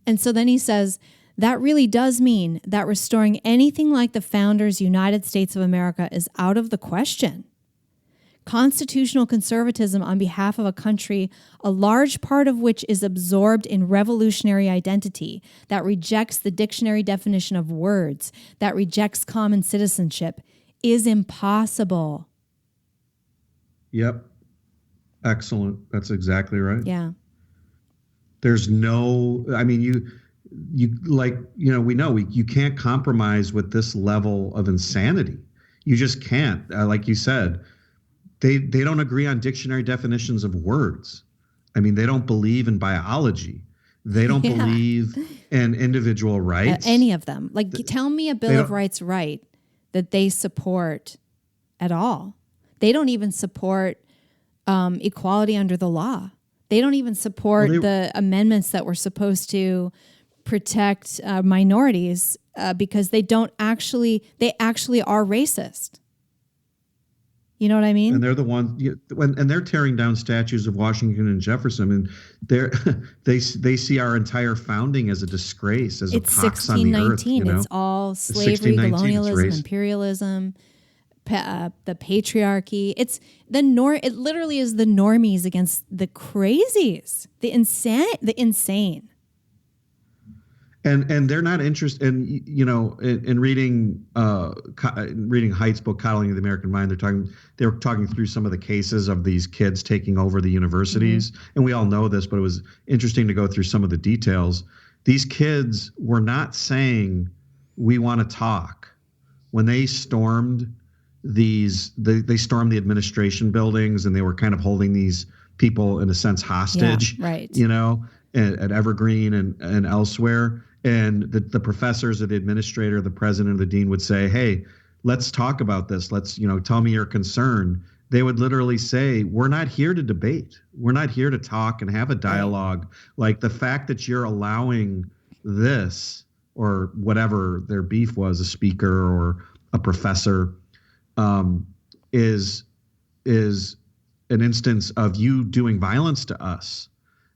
And so then he says, that really does mean that restoring anything like the founders' United States of America is out of the question. Constitutional conservatism on behalf of a country, a large part of which is absorbed in revolutionary identity, that rejects the dictionary definition of words, that rejects common citizenship, is impossible. Yep. Excellent. That's exactly right. Yeah. There's no, I mean, you like, you know, you can't compromise with this level of insanity. You just can't. Like you said, they don't agree on dictionary definitions of words. I mean, they don't believe in biology. They don't believe in individual rights. Any of them. Like, tell me a Bill of Rights right that they support at all. They don't even support equality under the law. They don't even support the amendments that were supposed to protect minorities because they actually are racist. You know what I mean? And they're the ones, and they're tearing down statues of Washington and Jefferson. And they see our entire founding as a disgrace, as a pox on the earth. You know? It's all slavery, colonialism, imperialism, the patriarchy. It's it literally is the normies against the crazies, the insane. And they're not interested in, you know, in reading Haidt's book, Coddling the American Mind. They're talking through some of the cases of these kids taking over the universities. Mm-hmm. And we all know this, but it was interesting to go through some of the details. These kids were not saying, we want to talk. When they stormed they stormed the administration buildings, and they were kind of holding these people in a sense hostage, right? You know, at Evergreen and elsewhere. And the professors or the administrator, the president or the dean would say, hey, let's talk about this. Let's, you know, tell me your concern. They would literally say, we're not here to debate. We're not here to talk and have a dialogue. Right. Like, the fact that you're allowing this, or whatever their beef was, a speaker or a professor, is an instance of you doing violence to us.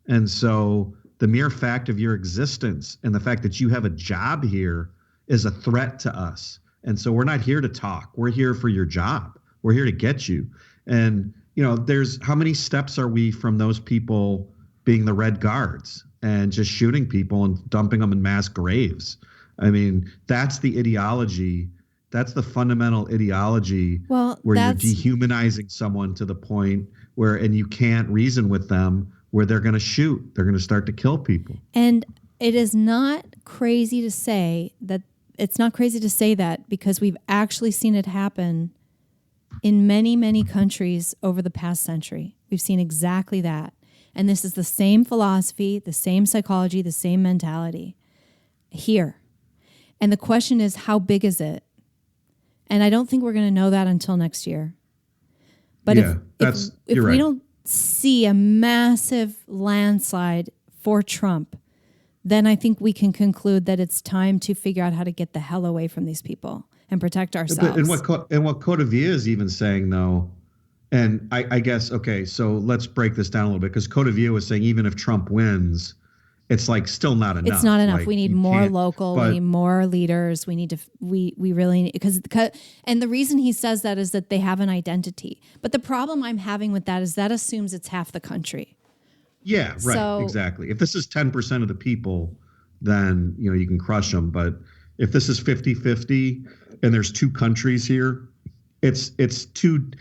And so the mere fact of your existence and the fact that you have a job here is a threat to us. And so we're not here to talk. We're here for your job. We're here to get you. And, you know, how many steps are we from those people being the Red Guards and just shooting people and dumping them in mass graves? I mean, that's the ideology. That's the fundamental ideology where you're dehumanizing someone to the point where, and you can't reason with them, where they're going to shoot. They're going to start to kill people. And it is not crazy to say that. It's not crazy to say that, because we've actually seen it happen in many, many countries over the past century. We've seen exactly that. And this is the same philosophy, the same psychology, the same mentality here. And the question is, how big is it? And I don't think we're going to know that until next year. But if we don't see a massive landslide for Trump, then I think we can conclude that it's time to figure out how to get the hell away from these people and protect ourselves. And what Codavia is even saying, though, and I guess, okay, so let's break this down a little bit, because Codavia was saying even if Trump wins, it's like still not enough. It's not enough. Like, we need more local. We need more leaders. We need to. We really need, because and the reason he says that is that they have an identity. But the problem I'm having with that is that assumes it's half the country. Yeah, right. So, exactly. If this is 10% of the people, then, you know, you can crush them. But if this is 50-50 and there's two countries here, it's two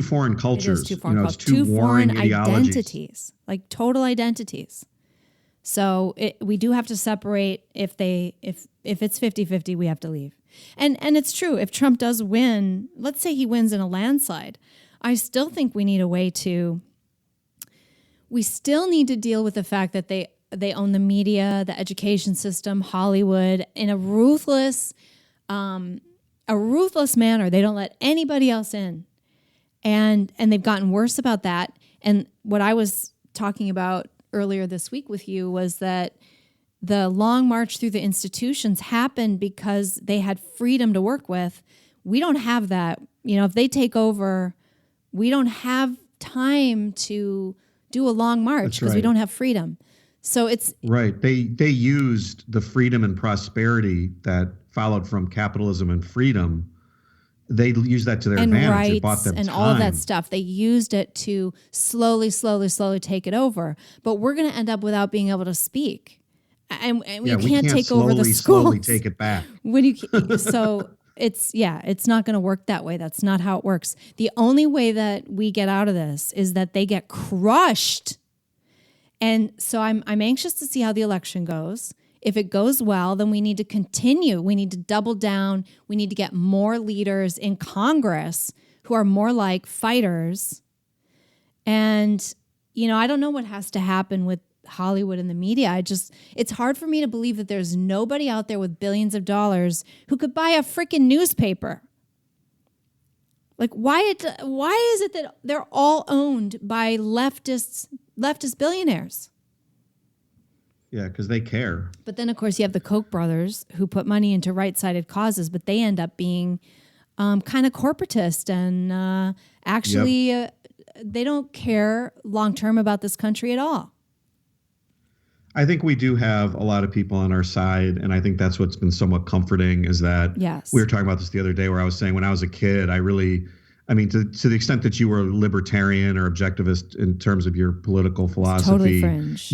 foreign cultures. It is two foreign cultures. Two foreign identities, like total identities. So we do have to separate. If it's 50-50, we have to leave. And it's true. If Trump does win, let's say he wins in a landslide, I still think we need a way to. We still need to deal with the fact that they own the media, the education system, Hollywood, in a ruthless manner. They don't let anybody else in, and they've gotten worse about that. And what I was talking about earlier this week with you was that the long march through the institutions happened because they had freedom to work with. We don't have that. You know, if they take over, we don't have time to do a long march because we don't have freedom. So it's right. They used the freedom and prosperity that followed from capitalism and freedom. They used that to their advantage. It bought them and time. all of that stuff. They used it to slowly take it over. But we're going to end up without being able to speak. And we can't take over the schools. Slowly take it back. So it's not going to work that way. That's not how it works. The only way that we get out of this is that they get crushed. And so I'm anxious to see how the election goes. If it goes well, then we need to continue. We need to double down. We need to get more leaders in Congress who are more like fighters. And, I don't know what has to happen with Hollywood and the media. It's hard for me to believe that there's nobody out there with billions of dollars who could buy a freaking newspaper. Like, why is it that they're all owned by leftist billionaires? Yeah, because they care. But then, of course, you have the Koch brothers who put money into right-sided causes, but they end up being kind of corporatist and they don't care long-term about this country at all. I think we do have a lot of people on our side, and I think that's what's been somewhat comforting is that we were talking about this the other day where I was saying when I was a kid, to the extent that you were libertarian or objectivist in terms of your political philosophy, totally fringe.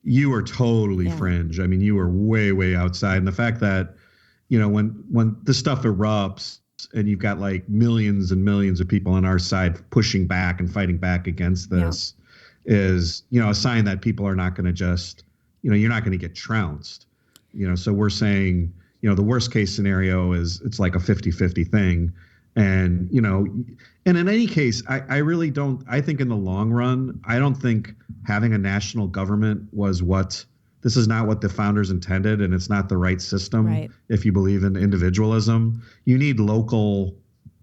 You were totally fringe. I mean, you were way, way outside. And the fact that, when this stuff erupts and you've got like millions and millions of people on our side pushing back and fighting back against this is, a sign that people are not going to just, you're not going to get trounced. So we're saying, the worst case scenario is it's like a 50-50 thing. And, and in any case, I really don't, I think in the long run, I don't think having a national government this is not what the founders intended, and it's not the right system. If you believe in individualism, you need local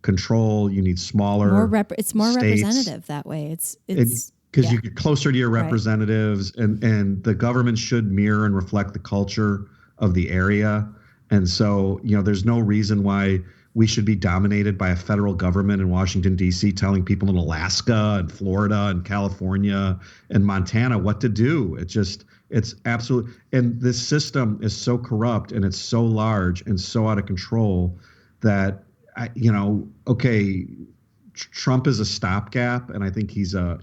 control. You need smaller it's more states. Representative that way. It's because you get closer to your representatives, and the government should mirror and reflect the culture of the area. And so, there's no reason why we should be dominated by a federal government in Washington, D.C., telling people in Alaska and Florida and California and Montana what to do. It's absolute. And this system is so corrupt and it's so large and so out of control that, Trump is a stopgap. And I think he's a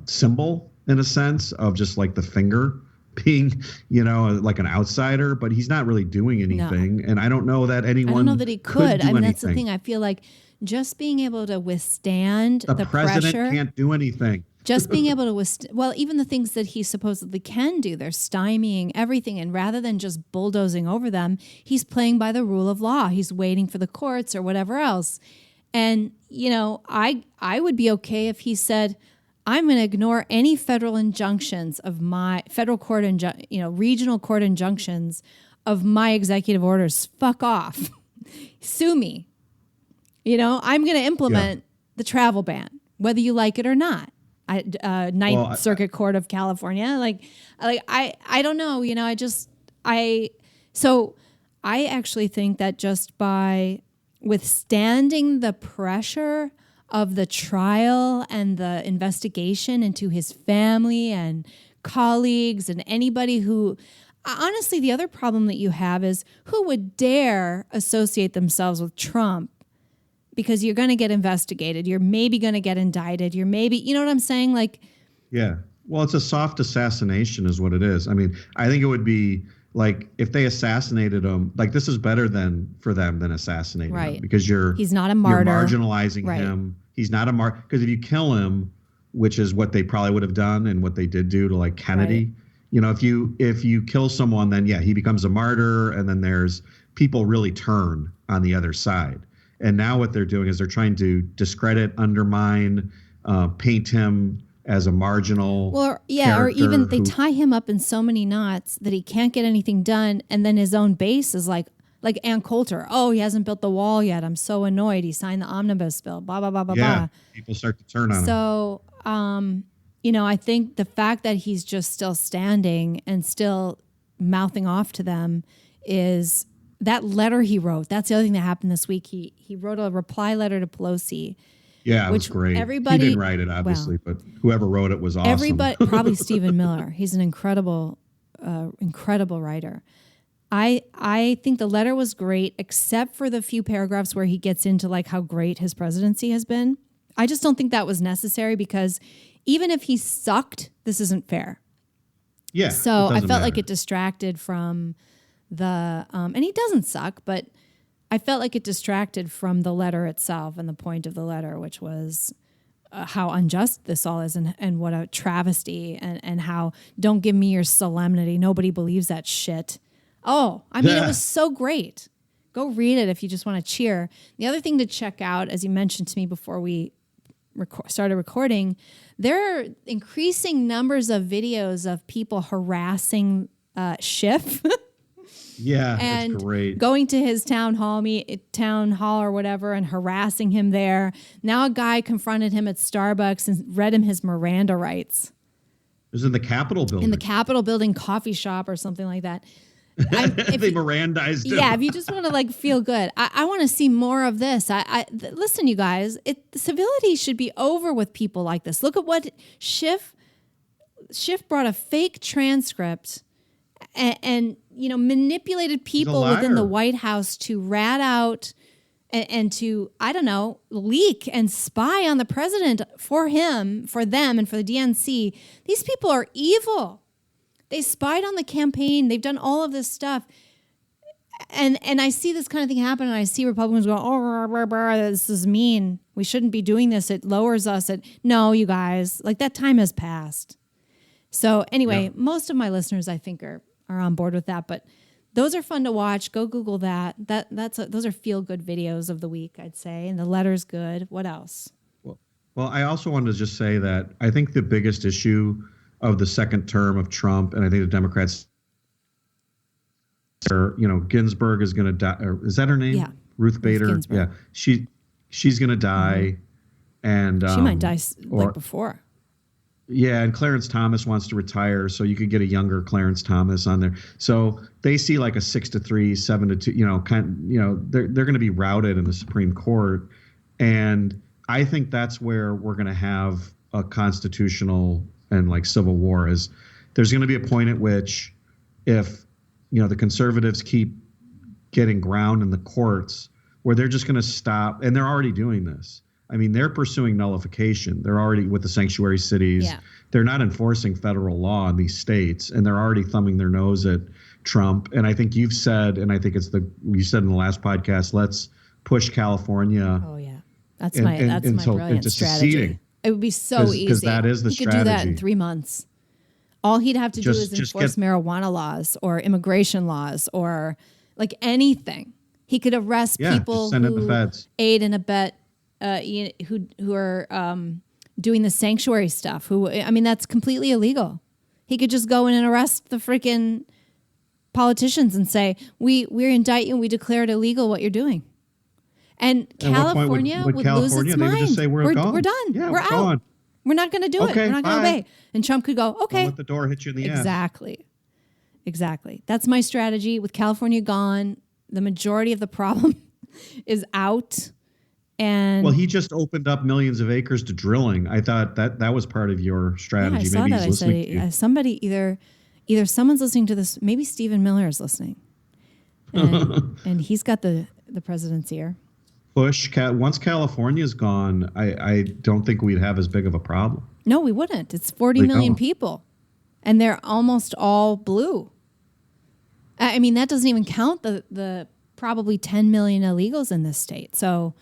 symbol in a sense of just like the finger being, like an outsider, but he's not really doing anything. No. And I don't know that anyone. I don't know that he could. That's the thing. I feel like just being able to withstand the president pressure. Can't do anything. Just being able to even the things that he supposedly can do, they're stymieing everything. And rather than just bulldozing over them, he's playing by the rule of law. He's waiting for the courts or whatever else. And, I would be okay if he said, I'm going to ignore any federal injunctions of my federal court, regional court injunctions of my executive orders. Fuck off. Sue me. I'm going to implement the travel ban, whether you like it or not. Ninth Circuit Court of California. I don't know. So I actually think that just by withstanding the pressure of the trial and the investigation into his family and colleagues and anybody who, honestly, the other problem that you have is who would dare associate themselves with Trump, because you're going to get investigated. You're maybe going to get indicted. You're maybe, you know what I'm saying? Yeah. Well, it's a soft assassination is what it is. I mean, I think it would be like if they assassinated him, this is better for them than assassinating him, because he's not a martyr. You're marginalizing him. He's not a martyr, because if you kill him, which is what they probably would have done and what they did do to Kennedy, if you kill someone, then he becomes a martyr, and then there's people really turn on the other side. And now what they're doing is they're trying to discredit, undermine, paint him as a marginal or even they tie him up in so many knots that he can't get anything done, and then his own base is like Ann Coulter. Oh, he hasn't built the wall yet. I'm so annoyed. He signed the omnibus bill. Blah blah blah blah blah. People start to turn on him. So, I think the fact that he's just still standing and still mouthing off to them is that letter he wrote. That's the other thing that happened this week. He wrote a reply letter to Pelosi Yeah, it was great. Everybody, he didn't write it, obviously, but whoever wrote it was awesome. Everybody, probably Stephen Miller. He's an incredible writer. I think the letter was great, except for the few paragraphs where he gets into like how great his presidency has been. I just don't think that was necessary because even if he sucked, this isn't fair. Yeah. So I felt like it distracted from the, and he doesn't suck, but I felt like it distracted from the letter itself and the point of the letter, which was how unjust this all is and what a travesty and how don't give me your solemnity. Nobody believes that shit. Oh, I mean, it was so great. Go read it if you just want to cheer. The other thing to check out, as you mentioned to me before we started recording, there are increasing numbers of videos of people harassing Schiff. Yeah, and that's great. Going to his town hall or whatever and harassing him there. Now a guy confronted him at Starbucks and read him his Miranda rights. It was in the Capitol building. In the Capitol building coffee shop or something like that. They Mirandized him. Yeah, if you just want to like feel good, I want to see more of this. Listen, you guys, civility should be over with people like this. Look at what Schiff brought a fake transcript and manipulated people within the White House to rat out and to, I don't know, leak and spy on the president for them, and for the DNC. These people are evil. They spied on the campaign. They've done all of this stuff. And I see this kind of thing happen, and I see Republicans go, oh, this is mean. We shouldn't be doing this. It lowers us. No, you guys, like that time has passed. So anyway, most of my listeners, I think, are on board with that. But those are fun to watch. Go Google that. Those are feel-good videos of the week, I'd say. And the letter's good. What else? Well, I also wanted to just say that I think the biggest issue of the second term of Trump, and I think the Democrats, Ginsburg is going to die. Is that her name? Yeah. Ruth Bader. Ginsburg. Yeah. She's going to die. Mm-hmm. And she might die like before. Yeah. And Clarence Thomas wants to retire. So you could get a younger Clarence Thomas on there. So they see like a 6-3, 7-2, they're going to be routed in the Supreme Court. And I think that's where we're going to have a constitutional and like civil war. Is there's going to be a point at which if the conservatives keep getting ground in the courts where they're just going to stop, and they're already doing this. I mean, they're pursuing nullification. They're already with the sanctuary cities. Yeah. They're not enforcing federal law in these states, and they're already thumbing their nose at Trump. And I think you've said, and I think you said in the last podcast, let's push California. Oh yeah, that's my brilliant strategy. Seceding. It would be so easy. Because that is the strategy. He could do that in 3 months. All he'd have to do is enforce marijuana laws or immigration laws or like anything. He could arrest people who aid and abet, who are doing the sanctuary stuff. That's completely illegal. He could just go in and arrest the freaking politicians and say, we indict you and we declare it illegal what you're doing. And California would lose its mind. Would just say, we're done. Yeah, we're out. Gone. We're not going to do it. We're not going to obey. And Trump could go, okay. Don't let the door hit you in the ass. Exactly. That's my strategy. With California gone, the majority of the problem is out. And he just opened up millions of acres to drilling. I thought that was part of your strategy. Yeah, I saw maybe that. He's listening to you. Somebody either someone's listening to this. Maybe Stephen Miller is listening, and he's got the president's ear. Once California's gone, I don't think we'd have as big of a problem. No, we wouldn't. It's 40 million people, and they're almost all blue. I mean, that doesn't even count the probably 10 million illegals in this state. So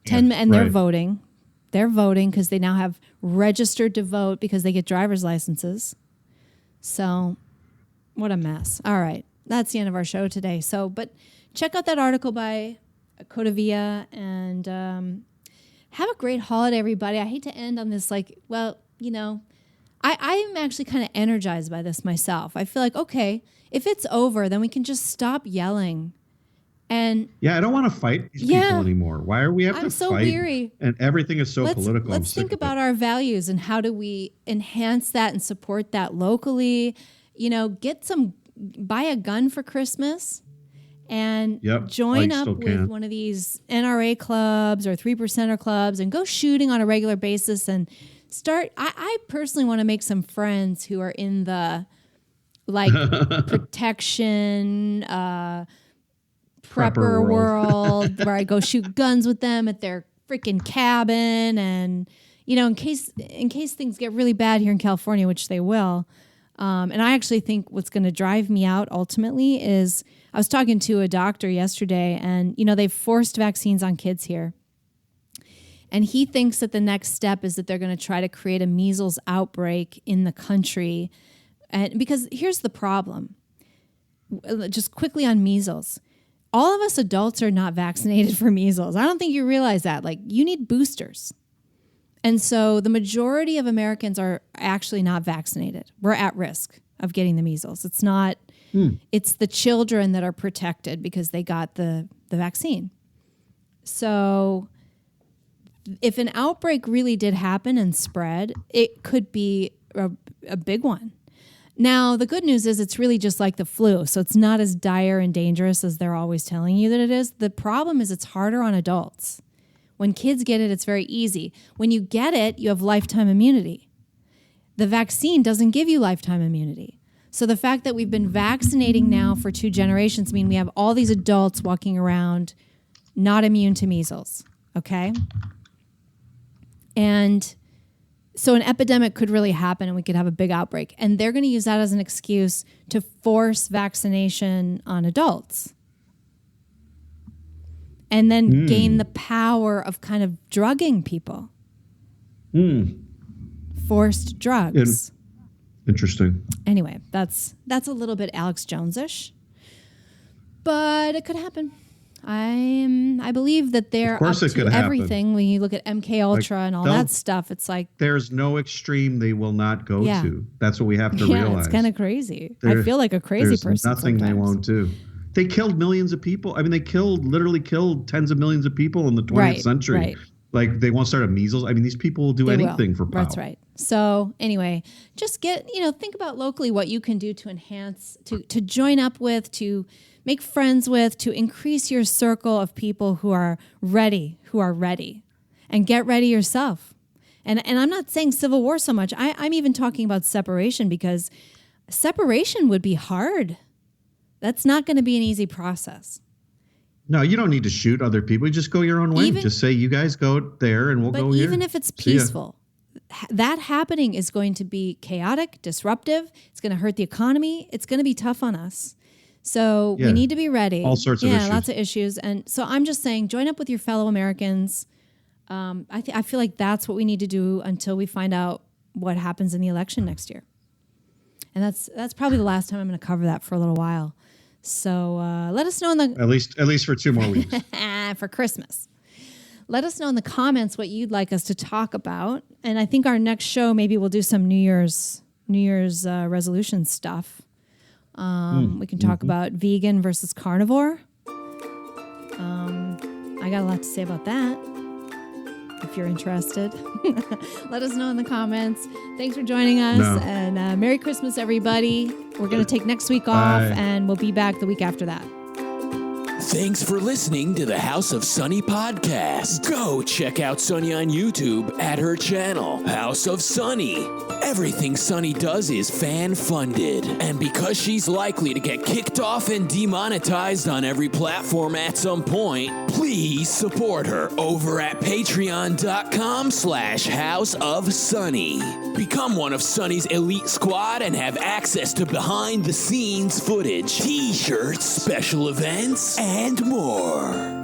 10, and they're voting. They're voting because they now have registered to vote because they get driver's licenses. So what a mess. All right. That's the end of our show today. So, but check out that article by Coddling and have a great holiday, everybody. I hate to end on this I'm actually kind of energized by this myself. I feel like, okay, if it's over, then we can just stop yelling. And I don't want to fight these people anymore. Why are we have to fight? I'm so weary. And everything is so political. Let's think about our values and how do we enhance that and support that locally. Buy a gun for Christmas and join up with one of these NRA clubs or 3%er clubs and go shooting on a regular basis and start. I personally want to make some friends who are in the like protection, prepper world where I go shoot guns with them at their freaking cabin. And, you know, in case things get really bad here in California, which they will. And I actually think what's going to drive me out ultimately is I was talking to a doctor yesterday and, you know, they've forced vaccines on kids here. And he thinks that the next step is that they're going to try to create a measles outbreak in the country. And because here's the problem, just quickly on measles, all of us adults are not vaccinated for measles. I don't think you realize that. Like, you need boosters. And so the majority of Americans are actually not vaccinated. We're at risk of getting the measles. It's not, it's the children that are protected because they got the vaccine. So if an outbreak really did happen and spread, it could be a big one. Now, the good news is it's really just like the flu, so it's not as dire and dangerous as they're always telling you that it is. The problem is it's harder on adults. When kids get it, it's very easy. When you get it, you have lifetime immunity. The vaccine doesn't give you lifetime immunity. So the fact that we've been vaccinating now for 2 generations mean we have all these adults walking around not immune to measles, okay? And so an epidemic could really happen and we could have a big outbreak. And they're going to use that as an excuse to force vaccination on adults. And then gain the power of kind of drugging people. Forced drugs. Interesting. Anyway, that's a little bit Alex Jones-ish. But it could happen. I believe that they're up to everything. When you look at MK Ultra and all that stuff, it's like there's no extreme they will not go to. That's what we have to realize. It's kind of crazy. I feel like a crazy person. There's nothing they won't do. They killed millions of people. I mean, they literally killed tens of millions of people in the 20th century. Right. Like, they won't start a measles. I mean, these people will do anything for power. That's right. So anyway, just think about locally what you can do to enhance, to join up with, to make friends with, to increase your circle of people who are ready, and get ready yourself. And I'm not saying civil war so much. I'm even talking about separation, because separation would be hard. That's not going to be an easy process. No, you don't need to shoot other people. You just go your own way. Just say, you guys go there and we'll go here. But even if it's peaceful, that happening is going to be chaotic, disruptive. It's going to hurt the economy. It's going to be tough on us. So we need to be ready. All sorts of issues. Yeah, lots of issues. And so I'm just saying, join up with your fellow Americans. I feel like that's what we need to do until we find out what happens in the election next year. And that's probably the last time I'm going to cover that for a little while. So let us know in the... At least for 2 more weeks. For Christmas. Let us know in the comments what you'd like us to talk about. And I think our next show, maybe we'll do some New Year's resolution stuff. We can talk about vegan versus carnivore. I got a lot to say about that. If you're interested, let us know in the comments. Thanks for joining us, and Merry Christmas, everybody. We're going to take next week off, and we'll be back the week after that. Thanks for listening to the House of Sunny podcast. Go check out Sunny on YouTube at her channel, House of Sunny. Everything Sunny does is fan-funded. And because she's likely to get kicked off and demonetized on every platform at some point, please support her over at patreon.com/House of Sunny. Become one of Sunny's elite squad and have access to behind-the-scenes footage, t-shirts, special events, and more.